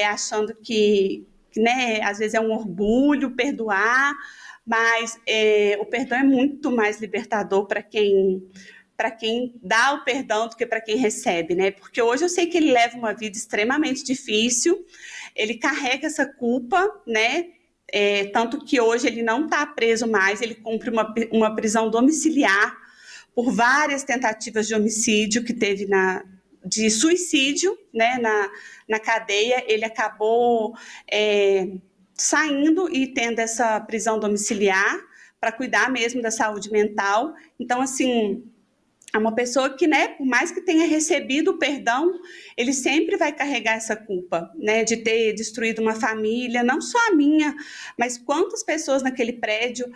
achando que, né, às vezes é um orgulho perdoar, mas o perdão é muito mais libertador para quem dá o perdão do que para quem recebe, né? Porque hoje eu sei que ele leva uma vida extremamente difícil, ele carrega essa culpa, né? Tanto que hoje ele não está preso mais, ele cumpre uma prisão domiciliar por várias tentativas de homicídio que teve de suicídio, né, na cadeia. Ele acabou saindo e tendo essa prisão domiciliar para cuidar mesmo da saúde mental. Então, assim, é uma pessoa que, né, por mais que tenha recebido o perdão, ele sempre vai carregar essa culpa, né, de ter destruído uma família, não só a minha, mas quantas pessoas naquele prédio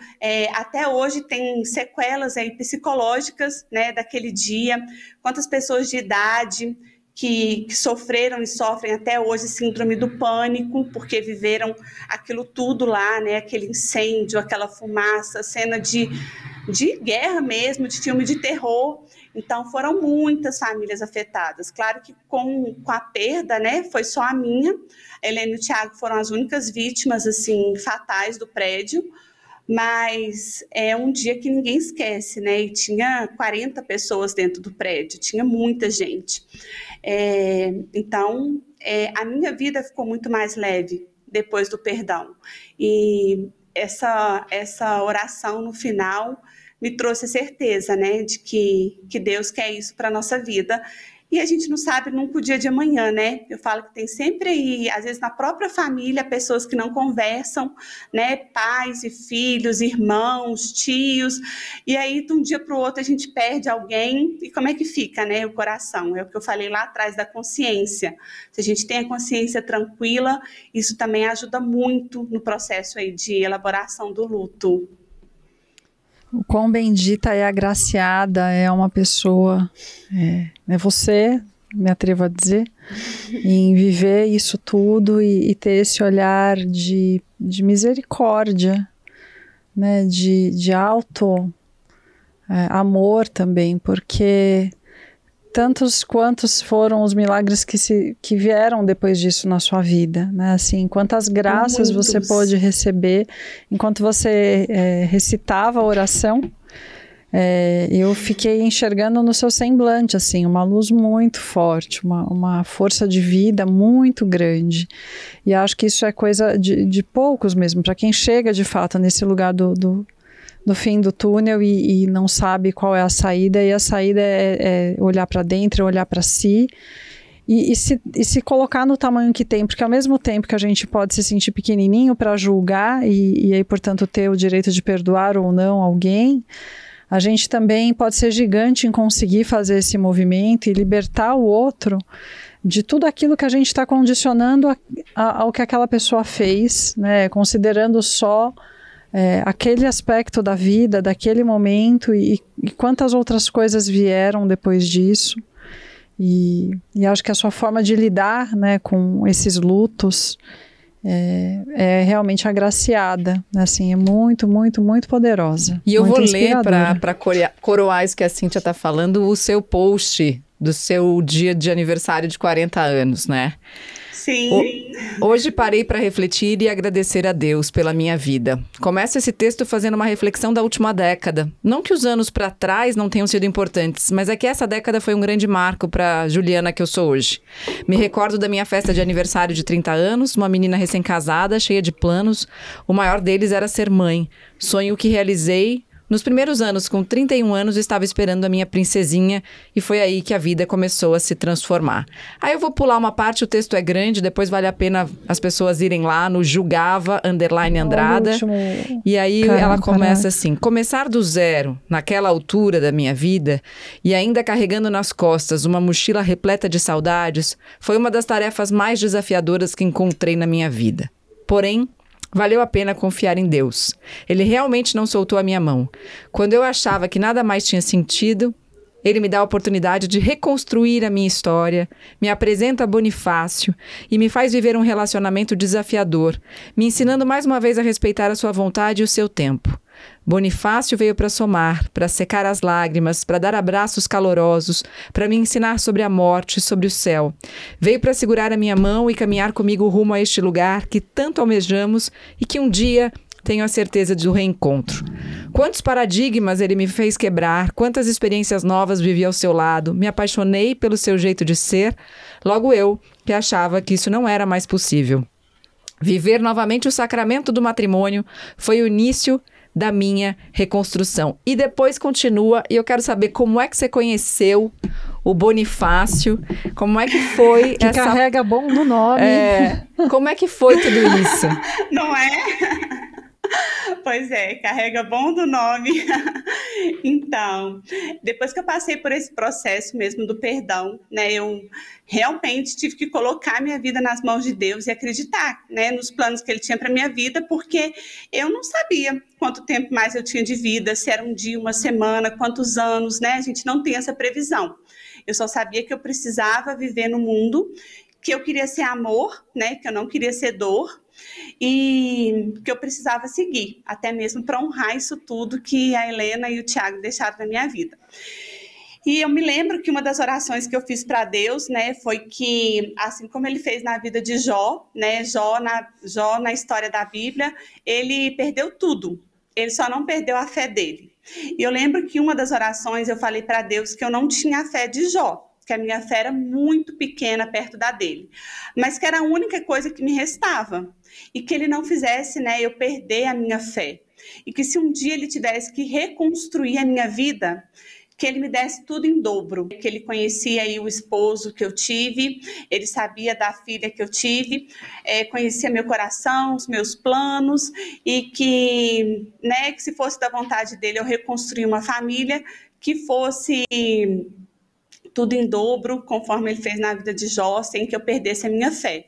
até hoje têm sequelas aí psicológicas, né, daquele dia, quantas pessoas de idade que sofreram e sofrem até hoje síndrome do pânico, porque viveram aquilo tudo lá, né, aquele incêndio, aquela fumaça, cena de guerra mesmo, de filme de terror. Então, foram muitas famílias afetadas. Claro que com a perda, né, foi só a minha. A Helene e o Thiago foram as únicas vítimas, assim, fatais do prédio. Mas é um dia que ninguém esquece, né? E tinha 40 pessoas dentro do prédio, tinha muita gente. Então, a minha vida ficou muito mais leve depois do perdão. E essa oração no final me trouxe a certeza, né, de que Deus quer isso para a nossa vida. E a gente não sabe nunca o dia de amanhã, né? Eu falo que tem sempre aí, às vezes na própria família, pessoas que não conversam, né? Pais e filhos, irmãos, tios. E aí, de um dia para o outro, a gente perde alguém. E como é que fica, né? O coração. É o que eu falei lá atrás da consciência. Se a gente tem a consciência tranquila, isso também ajuda muito no processo aí de elaboração do luto. O quão bendita e agraciada é uma pessoa, é você, me atrevo a dizer, em viver isso tudo e ter esse olhar de misericórdia, né, de alto amor também, porque tantos quantos foram os milagres que vieram depois disso na sua vida, né? Assim, quantas graças você pôde receber enquanto você recitava a oração. Eu fiquei enxergando no seu semblante, assim, uma luz muito forte, uma força de vida muito grande. E acho que isso é coisa de poucos mesmo, para quem chega de fato nesse lugar do fim do túnel e não sabe qual é a saída, e a saída é olhar para dentro, olhar para si e se colocar no tamanho que tem, porque ao mesmo tempo que a gente pode se sentir pequenininho para julgar e aí, portanto, ter o direito de perdoar ou não alguém, a gente também pode ser gigante em conseguir fazer esse movimento e libertar o outro de tudo aquilo que a gente está condicionando ao que aquela pessoa fez, né? Considerando só aquele aspecto da vida, daquele momento e quantas outras coisas vieram depois disso. E acho que a sua forma de lidar, né, com esses lutos é realmente agraciada, assim, é muito, muito, muito poderosa. E eu muito vou ler, para coroar isso que a Cíntia está falando, o seu post do seu dia de aniversário de 40 anos, né? Sim. Hoje parei para refletir e agradecer a Deus pela minha vida. Começo esse texto fazendo uma reflexão da última década. Não que os anos para trás não tenham sido importantes, mas é que essa década foi um grande marco para a Juliana que eu sou hoje. Me recordo da minha festa de aniversário de 30 anos, uma menina recém-casada, cheia de planos. O maior deles era ser mãe. Sonho que realizei. Nos primeiros anos, com 31 anos, estava esperando a minha princesinha e foi aí que a vida começou a se transformar. Aí eu vou pular uma parte, o texto é grande, depois vale a pena as pessoas irem lá no Julgava_Andrada. E aí ela começa assim: começar do zero, naquela altura da minha vida, e ainda carregando nas costas uma mochila repleta de saudades, foi uma das tarefas mais desafiadoras que encontrei na minha vida. Porém, valeu a pena confiar em Deus. Ele realmente não soltou a minha mão. Quando eu achava que nada mais tinha sentido, ele me dá a oportunidade de reconstruir a minha história, me apresenta Bonifácio e me faz viver um relacionamento desafiador, me ensinando mais uma vez a respeitar a sua vontade e o seu tempo. Bonifácio veio para somar, para secar as lágrimas, para dar abraços calorosos, para me ensinar sobre a morte, sobre o céu. Veio para segurar a minha mão e caminhar comigo rumo a este lugar que tanto almejamos e que um dia tenho a certeza do reencontro. Quantos paradigmas ele me fez quebrar, quantas experiências novas vivi ao seu lado, me apaixonei pelo seu jeito de ser, logo eu, que achava que isso não era mais possível. Viver novamente o sacramento do matrimônio foi o início da minha reconstrução. E depois continua, e eu quero saber como é que você conheceu o Bonifácio, como é que foi que carrega bom no nome. Como é que foi tudo isso? Não é? Pois é, carrega bom do nome. Então, depois que eu passei por esse processo mesmo do perdão, né, eu realmente tive que colocar minha vida nas mãos de Deus e acreditar, né, nos planos que Ele tinha para minha vida, porque eu não sabia quanto tempo mais eu tinha de vida, se era um dia, uma semana, quantos anos, né? A gente não tem essa previsão. Eu só sabia que eu precisava viver no mundo, que eu queria ser amor, né, que eu não queria ser dor, e que eu precisava seguir, até mesmo para honrar isso tudo que a Helena e o Thiago deixaram na minha vida. E eu me lembro que uma das orações que eu fiz para Deus, né, foi que, assim como Ele fez na vida de Jó, né, Jó na história da Bíblia, ele perdeu tudo, ele só não perdeu a fé dele. E eu lembro que uma das orações eu falei para Deus que eu não tinha a fé de Jó, que a minha fé era muito pequena perto da dele, mas que era a única coisa que me restava, e que Ele não fizesse, né, eu perder a minha fé, e que se um dia Ele tivesse que reconstruir a minha vida, que Ele me desse tudo em dobro, que Ele conhecia aí o esposo que eu tive, Ele sabia da filha que eu tive, conhecia meu coração, os meus planos, e que, né, que se fosse da vontade dEle eu reconstruir uma família que fosse tudo em dobro, conforme Ele fez na vida de Jó, sem que eu perdesse a minha fé.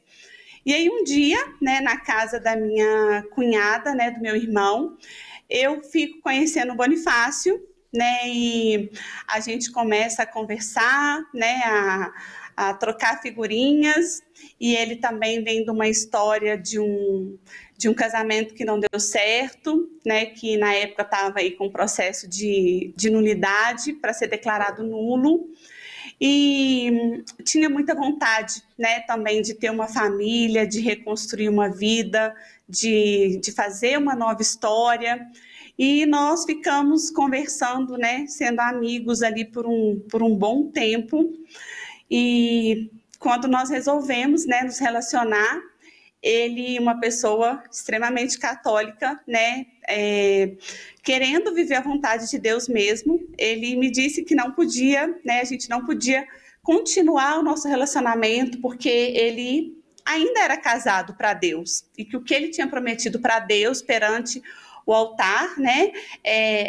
E aí um dia, né, na casa da minha cunhada, né, do meu irmão, eu fico conhecendo o Bonifácio, né, e a gente começa a conversar, né, a trocar figurinhas, e ele também vem de uma história de um casamento que não deu certo, né, que na época estava aí com um processo de nulidade para ser declarado nulo. E tinha muita vontade, né, também de ter uma família, de reconstruir uma vida, de fazer uma nova história. E nós ficamos conversando, né, sendo amigos ali por um bom tempo. E quando nós resolvemos, né, nos relacionar, ele, uma pessoa extremamente católica, né, querendo viver a vontade de Deus mesmo, ele me disse que não podia, né, a gente não podia continuar o nosso relacionamento porque ele ainda era casado para Deus e que o que ele tinha prometido para Deus perante o altar, né?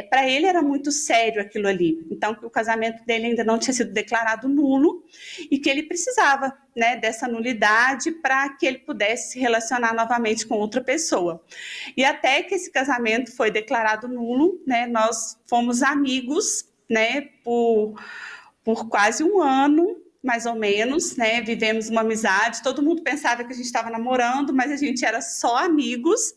Para ele era muito sério aquilo ali. Então, que o casamento dele ainda não tinha sido declarado nulo e que ele precisava, né, dessa nulidade para que ele pudesse se relacionar novamente com outra pessoa. E até que esse casamento foi declarado nulo, né, nós fomos amigos, né, por quase um ano, mais ou menos, né? Vivemos uma amizade. Todo mundo pensava que a gente estava namorando, mas a gente era só amigos,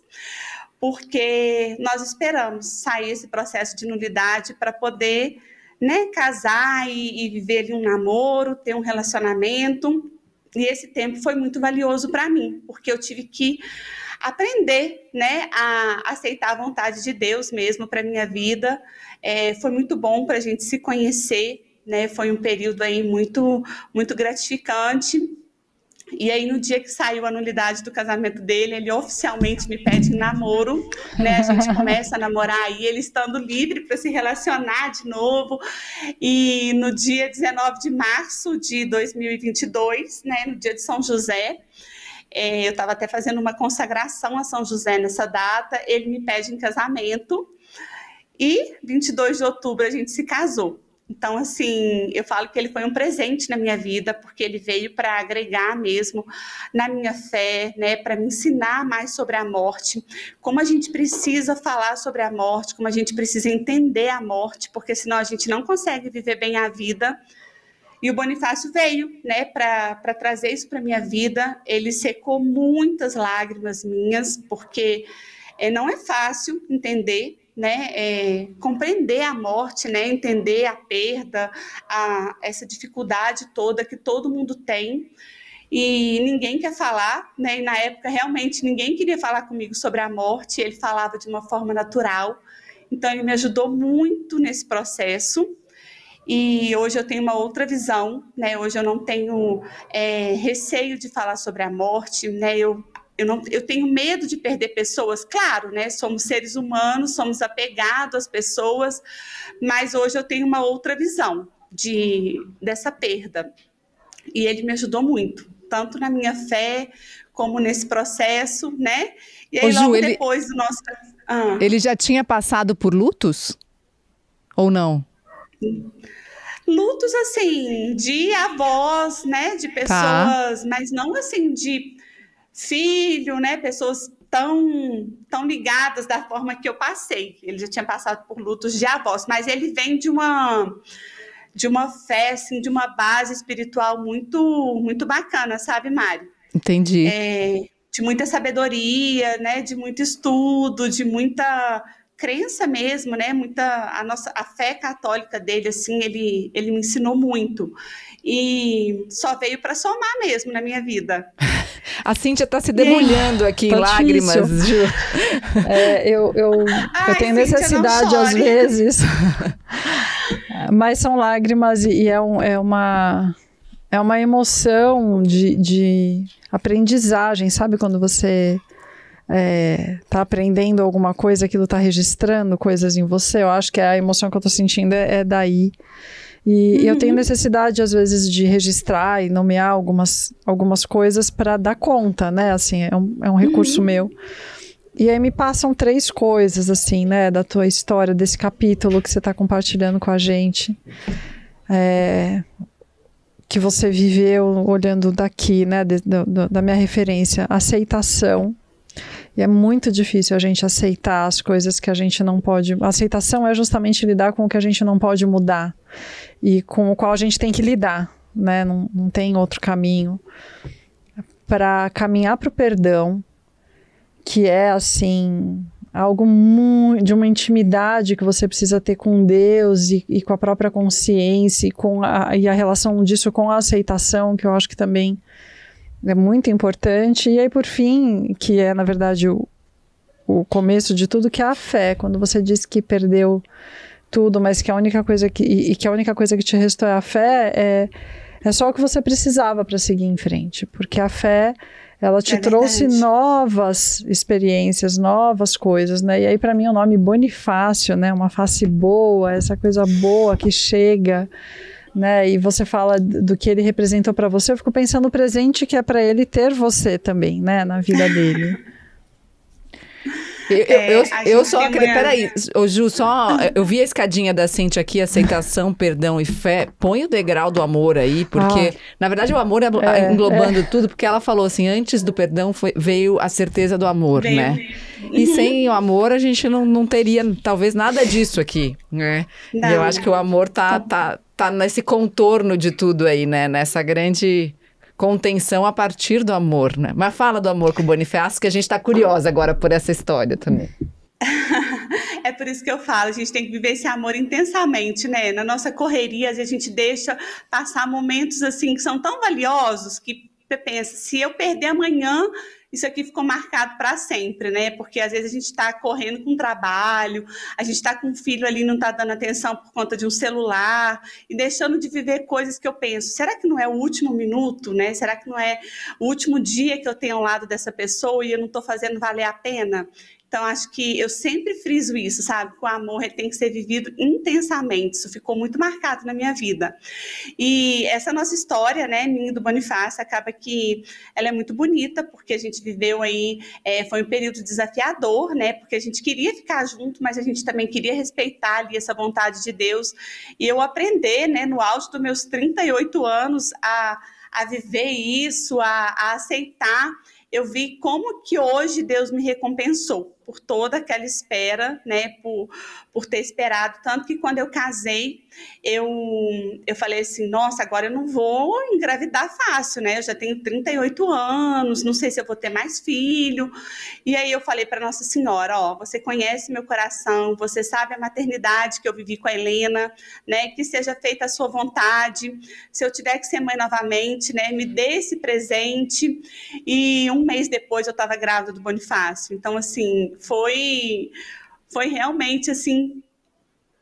porque nós esperamos sair esse processo de nulidade para poder, né, casar e viver ali um namoro, ter um relacionamento. E esse tempo foi muito valioso para mim, porque eu tive que aprender, né, a aceitar a vontade de Deus mesmo para minha vida. Foi muito bom para a gente se conhecer, né? Foi um período aí muito, muito gratificante. E aí, no dia que saiu a nulidade do casamento dele, ele oficialmente me pede namoro, né? A gente começa a namorar aí, ele estando livre para se relacionar de novo. E no dia 19 de março de 2022, né? No dia de São José, eu estava até fazendo uma consagração a São José nessa data, ele me pede em casamento. E 22 de outubro a gente se casou. Então, assim, eu falo que ele foi um presente na minha vida, porque ele veio para agregar mesmo na minha fé, né, para me ensinar mais sobre a morte, como a gente precisa falar sobre a morte, como a gente precisa entender a morte, porque senão a gente não consegue viver bem a vida. E o Bonifácio veio, né, para trazer isso para minha vida. Ele secou muitas lágrimas minhas, porque não é fácil entender, né, compreender a morte, né, entender a perda, essa dificuldade toda que todo mundo tem e ninguém quer falar, né, e na época realmente ninguém queria falar comigo sobre a morte, ele falava de uma forma natural, então ele me ajudou muito nesse processo. E hoje eu tenho uma outra visão, né, hoje eu não tenho receio de falar sobre a morte, né, eu tenho medo de perder pessoas, claro, né? Somos seres humanos, somos apegados às pessoas, mas hoje eu tenho uma outra visão dessa perda. E ele me ajudou muito, tanto na minha fé, como nesse processo, né? E aí, logo depois do nosso... Ele já tinha passado por lutos? Ou não? Lutos, assim, de avós, né? De pessoas, mas não assim de... filho, né, pessoas tão ligadas da forma que eu passei. Ele já tinha passado por lutos de avós, mas ele vem de uma fé, assim, de uma base espiritual muito, muito bacana, sabe, Mari? Entendi. De muita sabedoria, né, de muito estudo, de muita crença mesmo, né, a fé católica dele, assim, ele me ensinou muito. E só veio para somar mesmo na minha vida. A Cíntia está se debulhando aqui em lágrimas, Ju. Eu tenho Cíntia, necessidade às vezes, mas são lágrimas e é uma emoção de aprendizagem, sabe? Quando você tá aprendendo alguma coisa, aquilo tá registrando coisas em você. Eu acho que a emoção que eu tô sentindo é daí. E eu tenho necessidade, às vezes, de registrar e nomear algumas coisas para dar conta, né? Assim, é um recurso meu. E aí me passam 3 coisas, assim, né? Da tua história, desse capítulo que você está compartilhando com a gente. Que você viveu olhando daqui, né? Da minha referência. Aceitação. E é muito difícil a gente aceitar as coisas que a gente não pode... A aceitação é justamente lidar com o que a gente não pode mudar. E com o qual a gente tem que lidar, né? Não tem outro caminho. Para caminhar para o perdão, que é, assim, algo de uma intimidade que você precisa ter com Deus e com a própria consciência e a relação disso com a aceitação, que eu acho que também é muito importante. E aí, por fim, que é, na verdade, o começo de tudo, que é a fé. Quando você diz que perdeu tudo, mas que a única coisa que te restou é a fé, é só o que você precisava para seguir em frente. Porque a fé, ela te trouxe novas experiências, novas coisas, né? E aí, para mim, o nome Bonifácio, né? Uma face boa, essa coisa boa que chega... Né? E você fala do que ele representou para você, eu fico pensando no presente que é para ele ter você também, né? Na vida dele. Eu só acredito. Peraí, ô Ju, eu vi a escadinha da Cintia aqui, aceitação, perdão e fé. Põe o degrau do amor aí, porque, na verdade, o amor englobando tudo, porque ela falou assim: antes do perdão veio a certeza do amor, né? E sem o amor, a gente não teria, talvez, nada disso aqui, né? E eu acho que o amor tá nesse contorno de tudo aí, né? Nessa grande contenção a partir do amor, né? Mas fala do amor com o Bonifácio, que a gente tá curiosa agora por essa história também. É por isso que eu falo, a gente tem que viver esse amor intensamente, né? Na nossa correria, às vezes a gente deixa passar momentos assim que são tão valiosos que você pensa, se eu perder amanhã, isso aqui ficou marcado para sempre, né? Porque às vezes a gente está correndo com trabalho, a gente está com um filho ali, não está dando atenção por conta de um celular e deixando de viver coisas que eu penso, será que não é o último minuto, né? Será que não é o último dia que eu tenho ao lado dessa pessoa e eu não estou fazendo valer a pena? Então, acho que eu sempre friso isso, sabe? Que o amor ele tem que ser vivido intensamente. Isso ficou muito marcado na minha vida. E essa nossa história, né, minha e do Bonifácio, acaba que ela é muito bonita, porque a gente viveu aí, foi um período desafiador, né? Porque a gente queria ficar junto, mas a gente também queria respeitar ali essa vontade de Deus. E eu aprender, né, no auge dos meus 38 anos, a viver isso, a aceitar. Eu vi como que hoje Deus me recompensou por toda aquela espera, né, por ter esperado, tanto que quando eu casei, eu falei assim, nossa, agora eu não vou engravidar fácil, né, eu já tenho 38 anos, não sei se eu vou ter mais filho, e aí eu falei para Nossa Senhora, ó, você conhece meu coração, você sabe a maternidade que eu vivi com a Helena, né, que seja feita a sua vontade, se eu tiver que ser mãe novamente, né, me dê esse presente, e um mês depois eu estava grávida do Bonifácio, então assim, foi realmente assim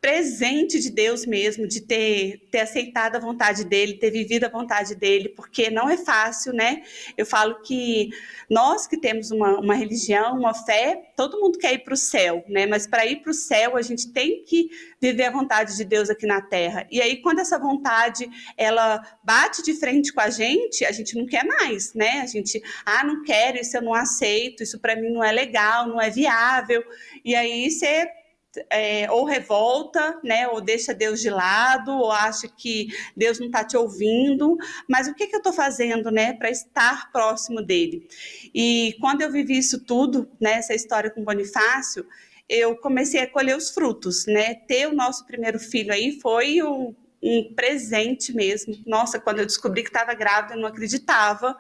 presente de Deus mesmo, de ter aceitado a vontade dele, ter vivido a vontade dele, porque não é fácil, né? Eu falo que nós que temos uma religião, uma fé, todo mundo quer ir para o céu, né? Mas para ir para o céu, a gente tem que viver a vontade de Deus aqui na Terra. E aí, quando essa vontade, ela bate de frente com a gente não quer mais, né? A gente, não quero, isso eu não aceito, isso para mim não é legal, não é viável. E aí, você ou revolta, né, ou deixa Deus de lado, ou acha que Deus não está te ouvindo, mas o que eu estou fazendo, né, para estar próximo dele? E quando eu vivi isso tudo, né, essa história com Bonifácio, eu comecei a colher os frutos, né, ter o nosso primeiro filho aí foi um presente mesmo. Nossa, quando eu descobri que estava grávida, eu não acreditava,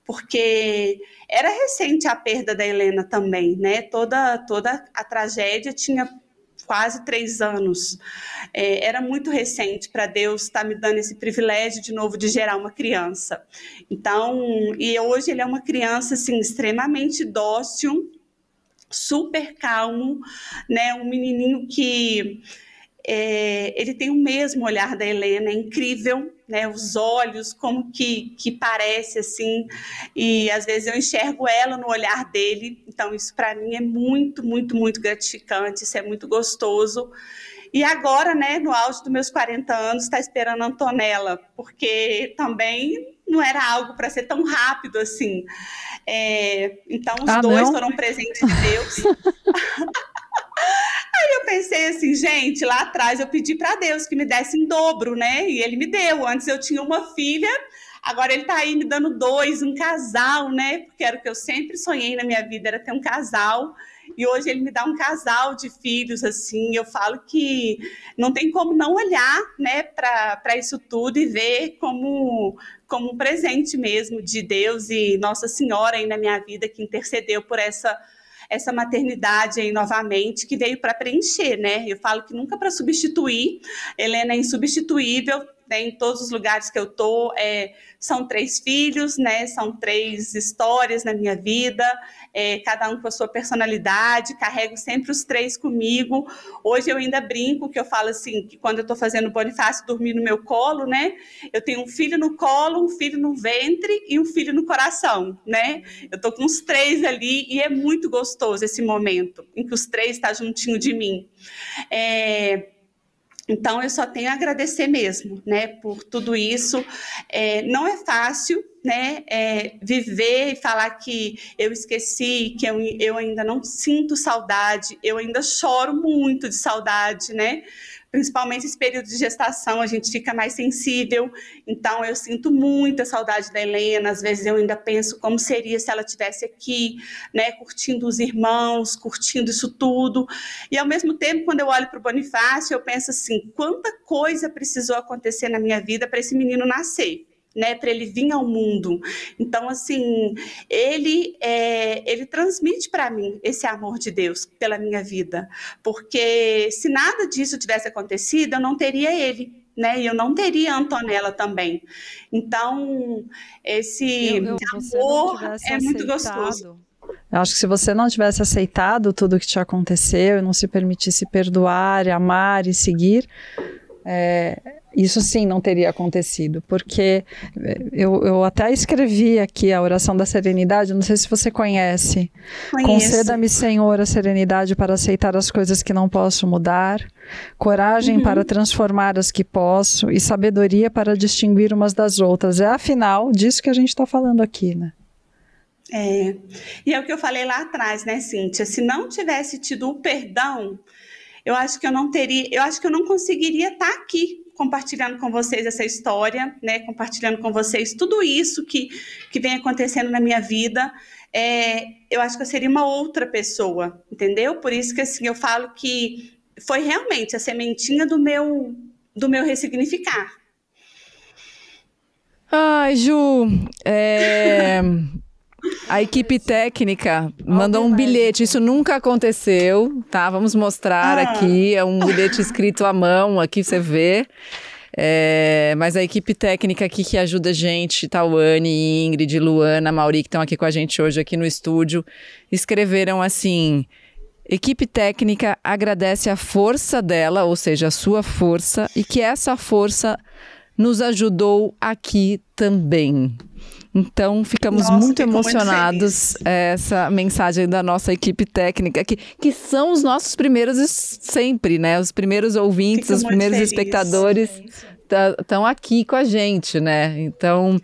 porque era recente a perda da Helena também, né, toda a tragédia tinha quase 3 anos. Era muito recente para Deus estar me dando esse privilégio de novo de gerar uma criança. Então, e hoje ele é uma criança assim, extremamente dócil, super calmo, né? Um menininho que ele tem o mesmo olhar da Helena, é incrível, né? Os olhos, como que parece assim, e às vezes eu enxergo ela no olhar dele, então isso para mim é muito, muito, muito gratificante, isso é muito gostoso. E agora, né, no auge dos meus 40 anos, está esperando a Antonella, porque também não era algo para ser tão rápido assim. Então os dois foram presentes de Deus. Aí eu pensei assim, gente, lá atrás eu pedi para Deus que me desse em dobro, né? E ele me deu. Antes eu tinha uma filha, agora ele tá aí me dando 2, um casal, né? Porque era o que eu sempre sonhei na minha vida, era ter um casal. E hoje ele me dá um casal de filhos, assim. Eu falo que não tem como não olhar, né, para isso tudo e ver como um presente mesmo de Deus e Nossa Senhora aí na minha vida que intercedeu por essa maternidade aí novamente, que veio para preencher, né? Eu falo que nunca para substituir, Helena é insubstituível, né? Em todos os lugares que eu tô, são 3 filhos, né? São 3 histórias na minha vida, cada um com a sua personalidade, carrego sempre os 3 comigo. Hoje eu ainda brinco, que eu falo assim, que quando eu tô fazendo o Bonifácio dormir no meu colo, né? Eu tenho um filho no colo, um filho no ventre e um filho no coração, né? Eu tô com os 3 ali e é muito gostoso esse momento em que os 3 estão juntinho de mim. Então, eu só tenho a agradecer mesmo, né, por tudo isso. Não é fácil, né, viver e falar que eu esqueci, que eu ainda não sinto saudade, eu ainda choro muito de saudade, né? Principalmente esse período de gestação, a gente fica mais sensível, então eu sinto muita saudade da Helena, às vezes eu ainda penso como seria se ela estivesse aqui, né, curtindo os irmãos, curtindo isso tudo, e ao mesmo tempo, quando eu olho para o Bonifácio, eu penso assim, quanta coisa precisou acontecer na minha vida para esse menino nascer, né, para ele vir ao mundo. Então, assim, ele transmite para mim esse amor de Deus pela minha vida, porque se nada disso tivesse acontecido, eu não teria ele, né, e eu não teria a Antonella também. Então, esse amor é muito gostoso. Eu acho que se você não tivesse aceitado tudo o que te aconteceu e não se permitisse perdoar, amar e seguir, isso sim não teria acontecido, porque eu até escrevi aqui a oração da serenidade, não sei se você conhece. Conceda-me, Senhor, a serenidade para aceitar as coisas que não posso mudar, coragem para transformar as que posso e sabedoria para distinguir umas das outras. É afinal disso que a gente está falando aqui, né? E é o que eu falei lá atrás, né, Cíntia? Se não tivesse tido o perdão, eu acho que eu não conseguiria estar aqui compartilhando com vocês essa história, né? Compartilhando com vocês tudo isso que vem acontecendo na minha vida. Eu acho que eu seria uma outra pessoa, entendeu? Por isso que assim, eu falo que foi realmente a sementinha do meu ressignificar. Ai, Ju, a equipe técnica mandou um bilhete, isso nunca aconteceu, tá? Vamos mostrar aqui, é um bilhete escrito à mão, aqui você vê. Mas a equipe técnica aqui que ajuda a gente, Tawane, Ingrid, Luana, Mauri, que estão aqui com a gente hoje aqui no estúdio, escreveram assim: equipe técnica agradece a força dela, ou seja, a sua força, e que essa força nos ajudou aqui também. Então, ficamos muito emocionados essa mensagem da nossa equipe técnica, que são os nossos primeiros sempre, né? Os primeiros ouvintes, os primeiros espectadores estão aqui com a gente, né? Então...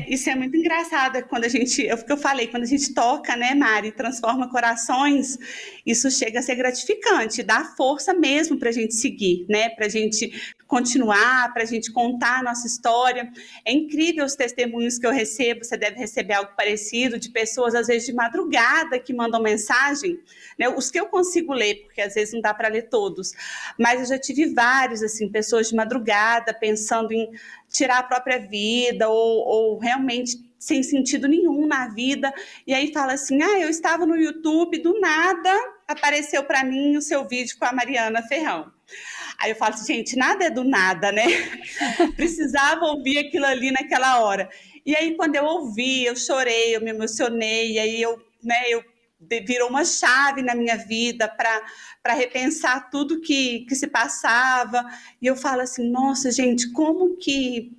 Isso é muito engraçado, quando a gente... É o que eu falei, quando a gente toca, né, Mari, transforma corações, isso chega a ser gratificante, dá força mesmo para a gente seguir, né? Para a gente continuar, para a gente contar a nossa história. É incrível os testemunhos que eu recebo, você deve receber algo parecido, de pessoas, às vezes, de madrugada, que mandam mensagem, né? Os que eu consigo ler, porque às vezes não dá para ler todos, mas eu já tive vários, assim, pessoas de madrugada pensando em tirar a própria vida ou realmente sem sentido nenhum na vida, e aí fala assim, eu estava no YouTube, do nada apareceu para mim o seu vídeo com a Mariana Ferrão. Aí eu falo assim, gente, nada é do nada, né? Precisava ouvir aquilo ali naquela hora. E aí, quando eu ouvi, eu chorei, eu me emocionei, e aí virou uma chave na minha vida para repensar tudo que se passava. E eu falo assim, nossa, gente, como que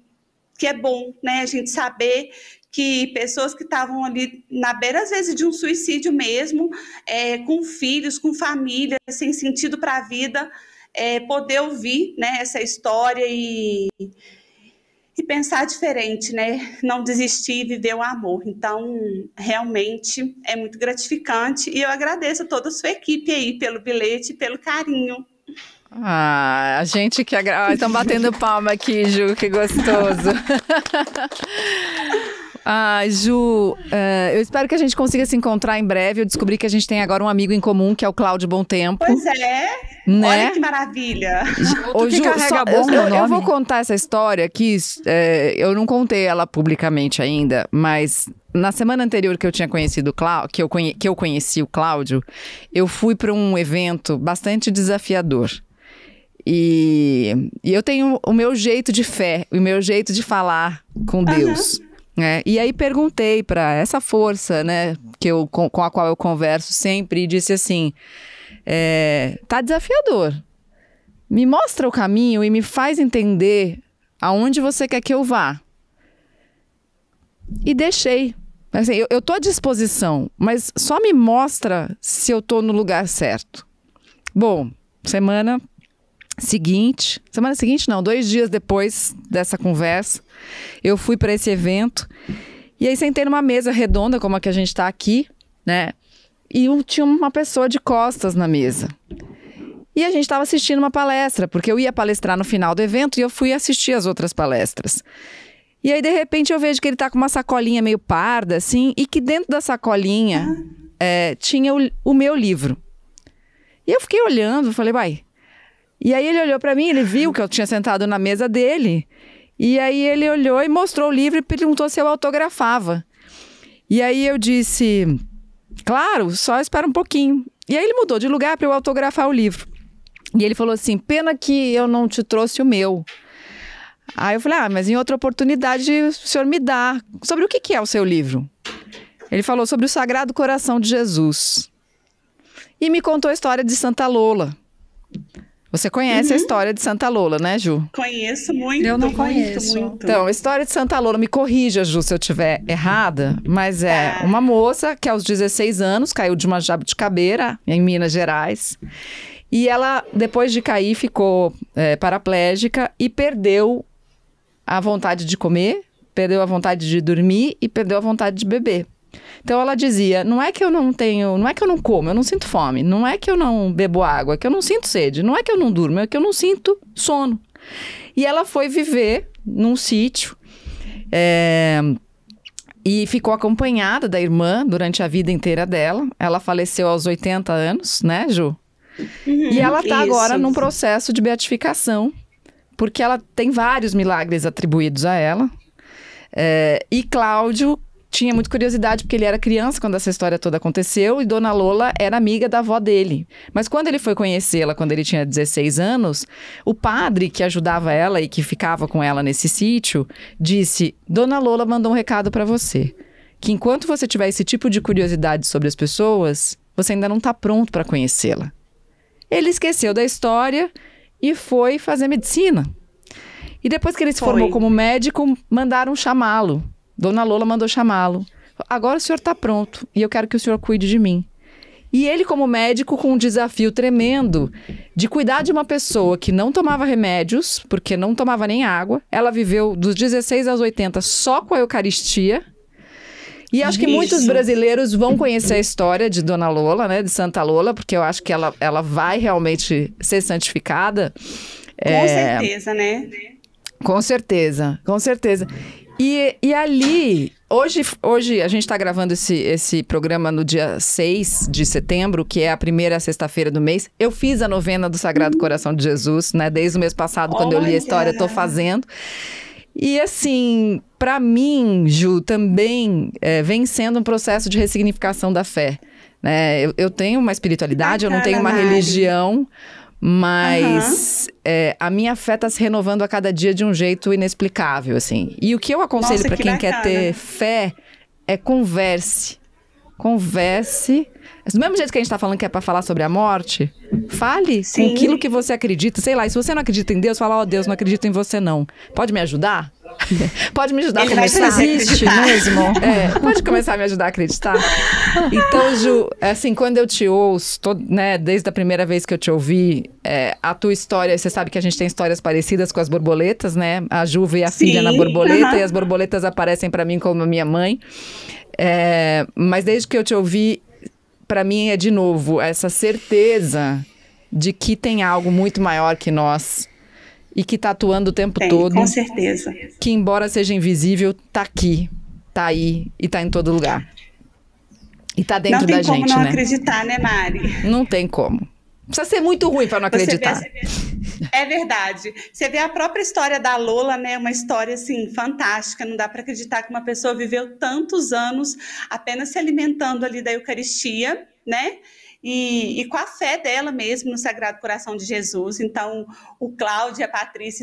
é bom, né? A gente saber que pessoas que estavam ali na beira, às vezes, de um suicídio mesmo, com filhos, com família, sem sentido para a vida, poder ouvir, né, essa história e pensar diferente, né? Não desistir e viver o amor. Então, realmente é muito gratificante e eu agradeço a toda a sua equipe aí pelo bilhete e pelo carinho. A gente que estão batendo palma aqui, Ju, que gostoso. Ju, eu espero que a gente consiga se encontrar em breve. Eu descobri que a gente tem agora um amigo em comum, que é o Cláudio Bom Tempo. Pois é, né? Olha que maravilha. Ju, eu vou contar essa história aqui, eu não contei ela publicamente ainda, mas na semana anterior que eu tinha conhecido que eu conheci o Cláudio, eu fui para um evento bastante desafiador. E eu tenho o meu jeito de fé, o meu jeito de falar com Deus. E aí perguntei para essa força, né, com a qual eu converso sempre, e disse assim, tá desafiador, me mostra o caminho e me faz entender aonde você quer que eu vá. E deixei, assim, eu tô à disposição, mas só me mostra se eu tô no lugar certo. Bom, semana seguinte, semana seguinte não, 2 dias depois dessa conversa, eu fui para esse evento e aí sentei numa mesa redonda como a que a gente está aqui, né? E tinha uma pessoa de costas na mesa. E a gente estava assistindo uma palestra, porque eu ia palestrar no final do evento e eu fui assistir as outras palestras. E aí, de repente, eu vejo que ele tá com uma sacolinha meio parda, assim, e que dentro da sacolinha tinha o meu livro. E eu fiquei olhando, falei, vai. E aí ele olhou para mim, ele viu que eu tinha sentado na mesa dele, e aí ele olhou e mostrou o livro e perguntou se eu autografava. E aí eu disse, claro, só espera um pouquinho. E aí ele mudou de lugar para eu autografar o livro. E ele falou assim, pena que eu não te trouxe o meu. Aí eu falei, mas em outra oportunidade o senhor me dá. Sobre o que é o seu livro? Ele falou sobre o Sagrado Coração de Jesus. E me contou a história de Santa Lola. Você conhece a história de Santa Lola, né, Ju? Conheço muito. Eu não conheço. Muito. Então, a história de Santa Lola, me corrija, Ju, se eu estiver errada, mas é uma moça que aos 16 anos caiu de uma jabuticabeira em Minas Gerais. E ela, depois de cair, ficou paraplégica e perdeu a vontade de comer, perdeu a vontade de dormir e perdeu a vontade de beber. Então ela dizia, não é que eu não como, eu não sinto fome, não é que eu não bebo água, é que eu não sinto sede, não é que eu não durmo, é que eu não sinto sono. E ela foi viver num sítio e ficou acompanhada da irmã durante a vida inteira dela. Ela faleceu aos 80 anos, né, Ju? E ela está agora num processo de beatificação, porque ela tem vários milagres atribuídos a ela. E Cláudio tinha muita curiosidade, porque ele era criança quando essa história toda aconteceu, e Dona Lola era amiga da avó dele. Mas quando ele foi conhecê-la, quando ele tinha 16 anos, o padre que ajudava ela e que ficava com ela nesse sítio, disse, Dona Lola mandou um recado para você, que enquanto você tiver esse tipo de curiosidade sobre as pessoas, você ainda não está pronto para conhecê-la. Ele esqueceu da história e foi fazer medicina. E depois que ele se formou como médico, mandaram chamá-lo. Dona Lola mandou chamá-lo. Agora o senhor está pronto e eu quero que o senhor cuide de mim. E ele, como médico, com um desafio tremendo de cuidar de uma pessoa que não tomava remédios, porque não tomava nem água. Ela viveu dos 16 aos 80 só com a Eucaristia. E acho que muitos brasileiros vão conhecer a história de Dona Lola, né, de Santa Lola, porque eu acho que ela vai realmente ser santificada. Com certeza, né? Com certeza, com certeza. E ali, hoje a gente está gravando esse programa no dia 6 de setembro, que é a primeira sexta-feira do mês. Eu fiz a novena do Sagrado Coração de Jesus, né? Desde o mês passado, quando eu li a história, eu tô fazendo. E assim, para mim, Ju, também vem sendo um processo de ressignificação da fé. Né? Eu tenho uma espiritualidade, eu não tenho uma religião, mas a minha fé está se renovando a cada dia de um jeito inexplicável, assim. E o que eu aconselho para quem quer ter fé é converse. Converse. Do mesmo jeito que a gente está falando que é para falar sobre a morte, fale com aquilo que você acredita. Sei lá, e se você não acredita em Deus, fala, Deus, não acredito em você não. Pode me ajudar? Pode me ajudar a começar? Existe mesmo? Pode começar a me ajudar a acreditar? Então, Ju, assim, quando eu te ouço, né, desde a primeira vez que eu te ouvi, a tua história, você sabe que a gente tem histórias parecidas com as borboletas, né? A Ju vê a filha na borboleta e as borboletas aparecem para mim como a minha mãe. Mas desde que eu te ouvi, para mim é de novo essa certeza de que tem algo muito maior que nós e que está atuando o tempo todo. Com certeza. Que embora seja invisível, tá aqui, tá aí e tá em todo lugar. E tá dentro da gente, né? Não tem como não acreditar, né, Mari? Não tem como. Precisa ser muito ruim para não acreditar. É verdade. Você vê a própria história da Lola, né? Uma história, assim, fantástica. Não dá para acreditar que uma pessoa viveu tantos anos apenas se alimentando ali da Eucaristia, né? E com a fé dela mesmo no Sagrado Coração de Jesus. Então, o Cláudio e a Patrícia,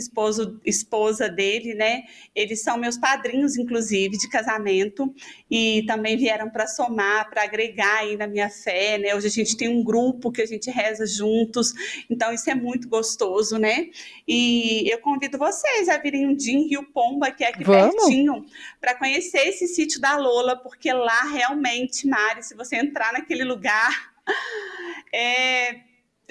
esposa dele, né? Eles são meus padrinhos, inclusive, de casamento. E também vieram para somar, para agregar aí na minha fé, né? Hoje a gente tem um grupo que a gente reza juntos. Então, isso é muito gostoso, né? E eu convido vocês a virem um dia em Rio Pomba, que é aqui pertinho, para conhecer esse sítio da Lola, porque lá realmente, Mari, se você entrar naquele lugar...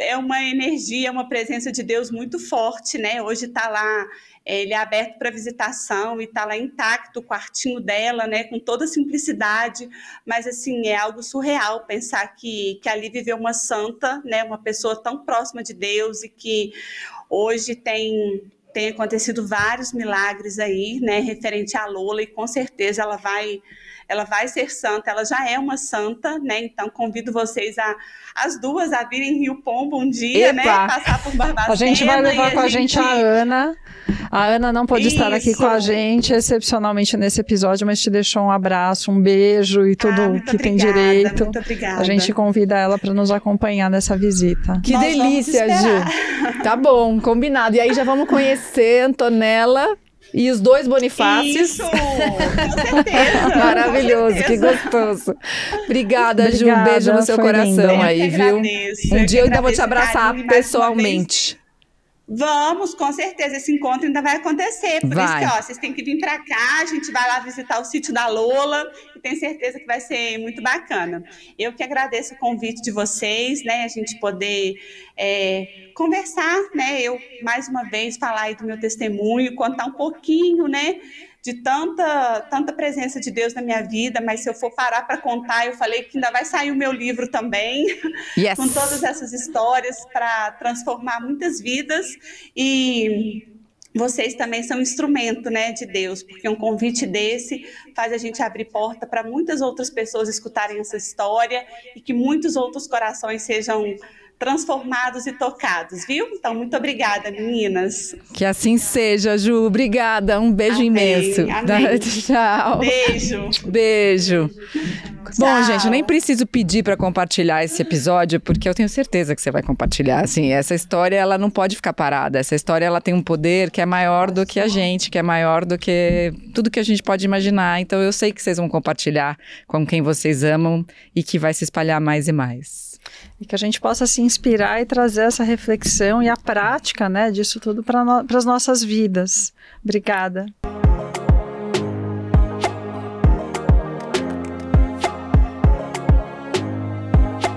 é uma energia, uma presença de Deus muito forte, né? Hoje está lá, ele é aberto para visitação e está lá intacto o quartinho dela, né? Com toda a simplicidade, mas assim, é algo surreal pensar que ali viveu uma santa, né? Uma pessoa tão próxima de Deus e que hoje tem acontecido vários milagres aí, né? Referente à Lola, e com certeza ela vai ser santa, ela já é uma santa, né? Então convido vocês as duas a virem em Rio Pombo um dia, né? Passar por Barbacena. A gente vai levar com a gente a Ana. A Ana não pôde estar aqui com a gente, excepcionalmente nesse episódio, mas te deixou um abraço, um beijo e tudo que tem direito. Muito obrigada. A gente convida ela para nos acompanhar nessa visita. Que delícia, Ju. Tá bom, combinado. E aí já vamos conhecer Antonella e os dois Bonifácios. Isso, com certeza. Maravilhoso, com certeza. Que gostoso. Obrigada, Ju. Um beijo no seu coração lindo. aí, viu? Um dia eu ainda vou te abraçar pessoalmente. Vamos, com certeza, esse encontro ainda vai acontecer. Por isso que, ó, vocês têm que vir para cá, a gente vai lá visitar o sítio da Lola e tenho certeza que vai ser muito bacana. Eu que agradeço o convite de vocês, né, a gente poder conversar, né, eu mais uma vez falar aí do meu testemunho, contar um pouquinho, né, de tanta presença de Deus na minha vida, mas se eu for parar para contar, eu falei que ainda vai sair o meu livro também, com todas essas histórias para transformar muitas vidas, e vocês também são instrumento, né, de Deus, porque um convite desse faz a gente abrir porta para muitas outras pessoas escutarem essa história e que muitos outros corações sejam transformados e tocados, viu? Então, muito obrigada, meninas. Que assim seja, Ju. Obrigada. Um beijo imenso. Amém. Tchau. Beijo. Beijo. Tchau. Bom, gente, eu nem preciso pedir para compartilhar esse episódio, porque eu tenho certeza que você vai compartilhar. Assim, essa história, ela não pode ficar parada. Essa história, ela tem um poder que é maior do que a gente, que é maior do que tudo que a gente pode imaginar. Então, eu sei que vocês vão compartilhar com quem vocês amam e que vai se espalhar mais e mais. E que a gente possa se inspirar e trazer essa reflexão e a prática, né, disso tudo para as nossas vidas. Obrigada.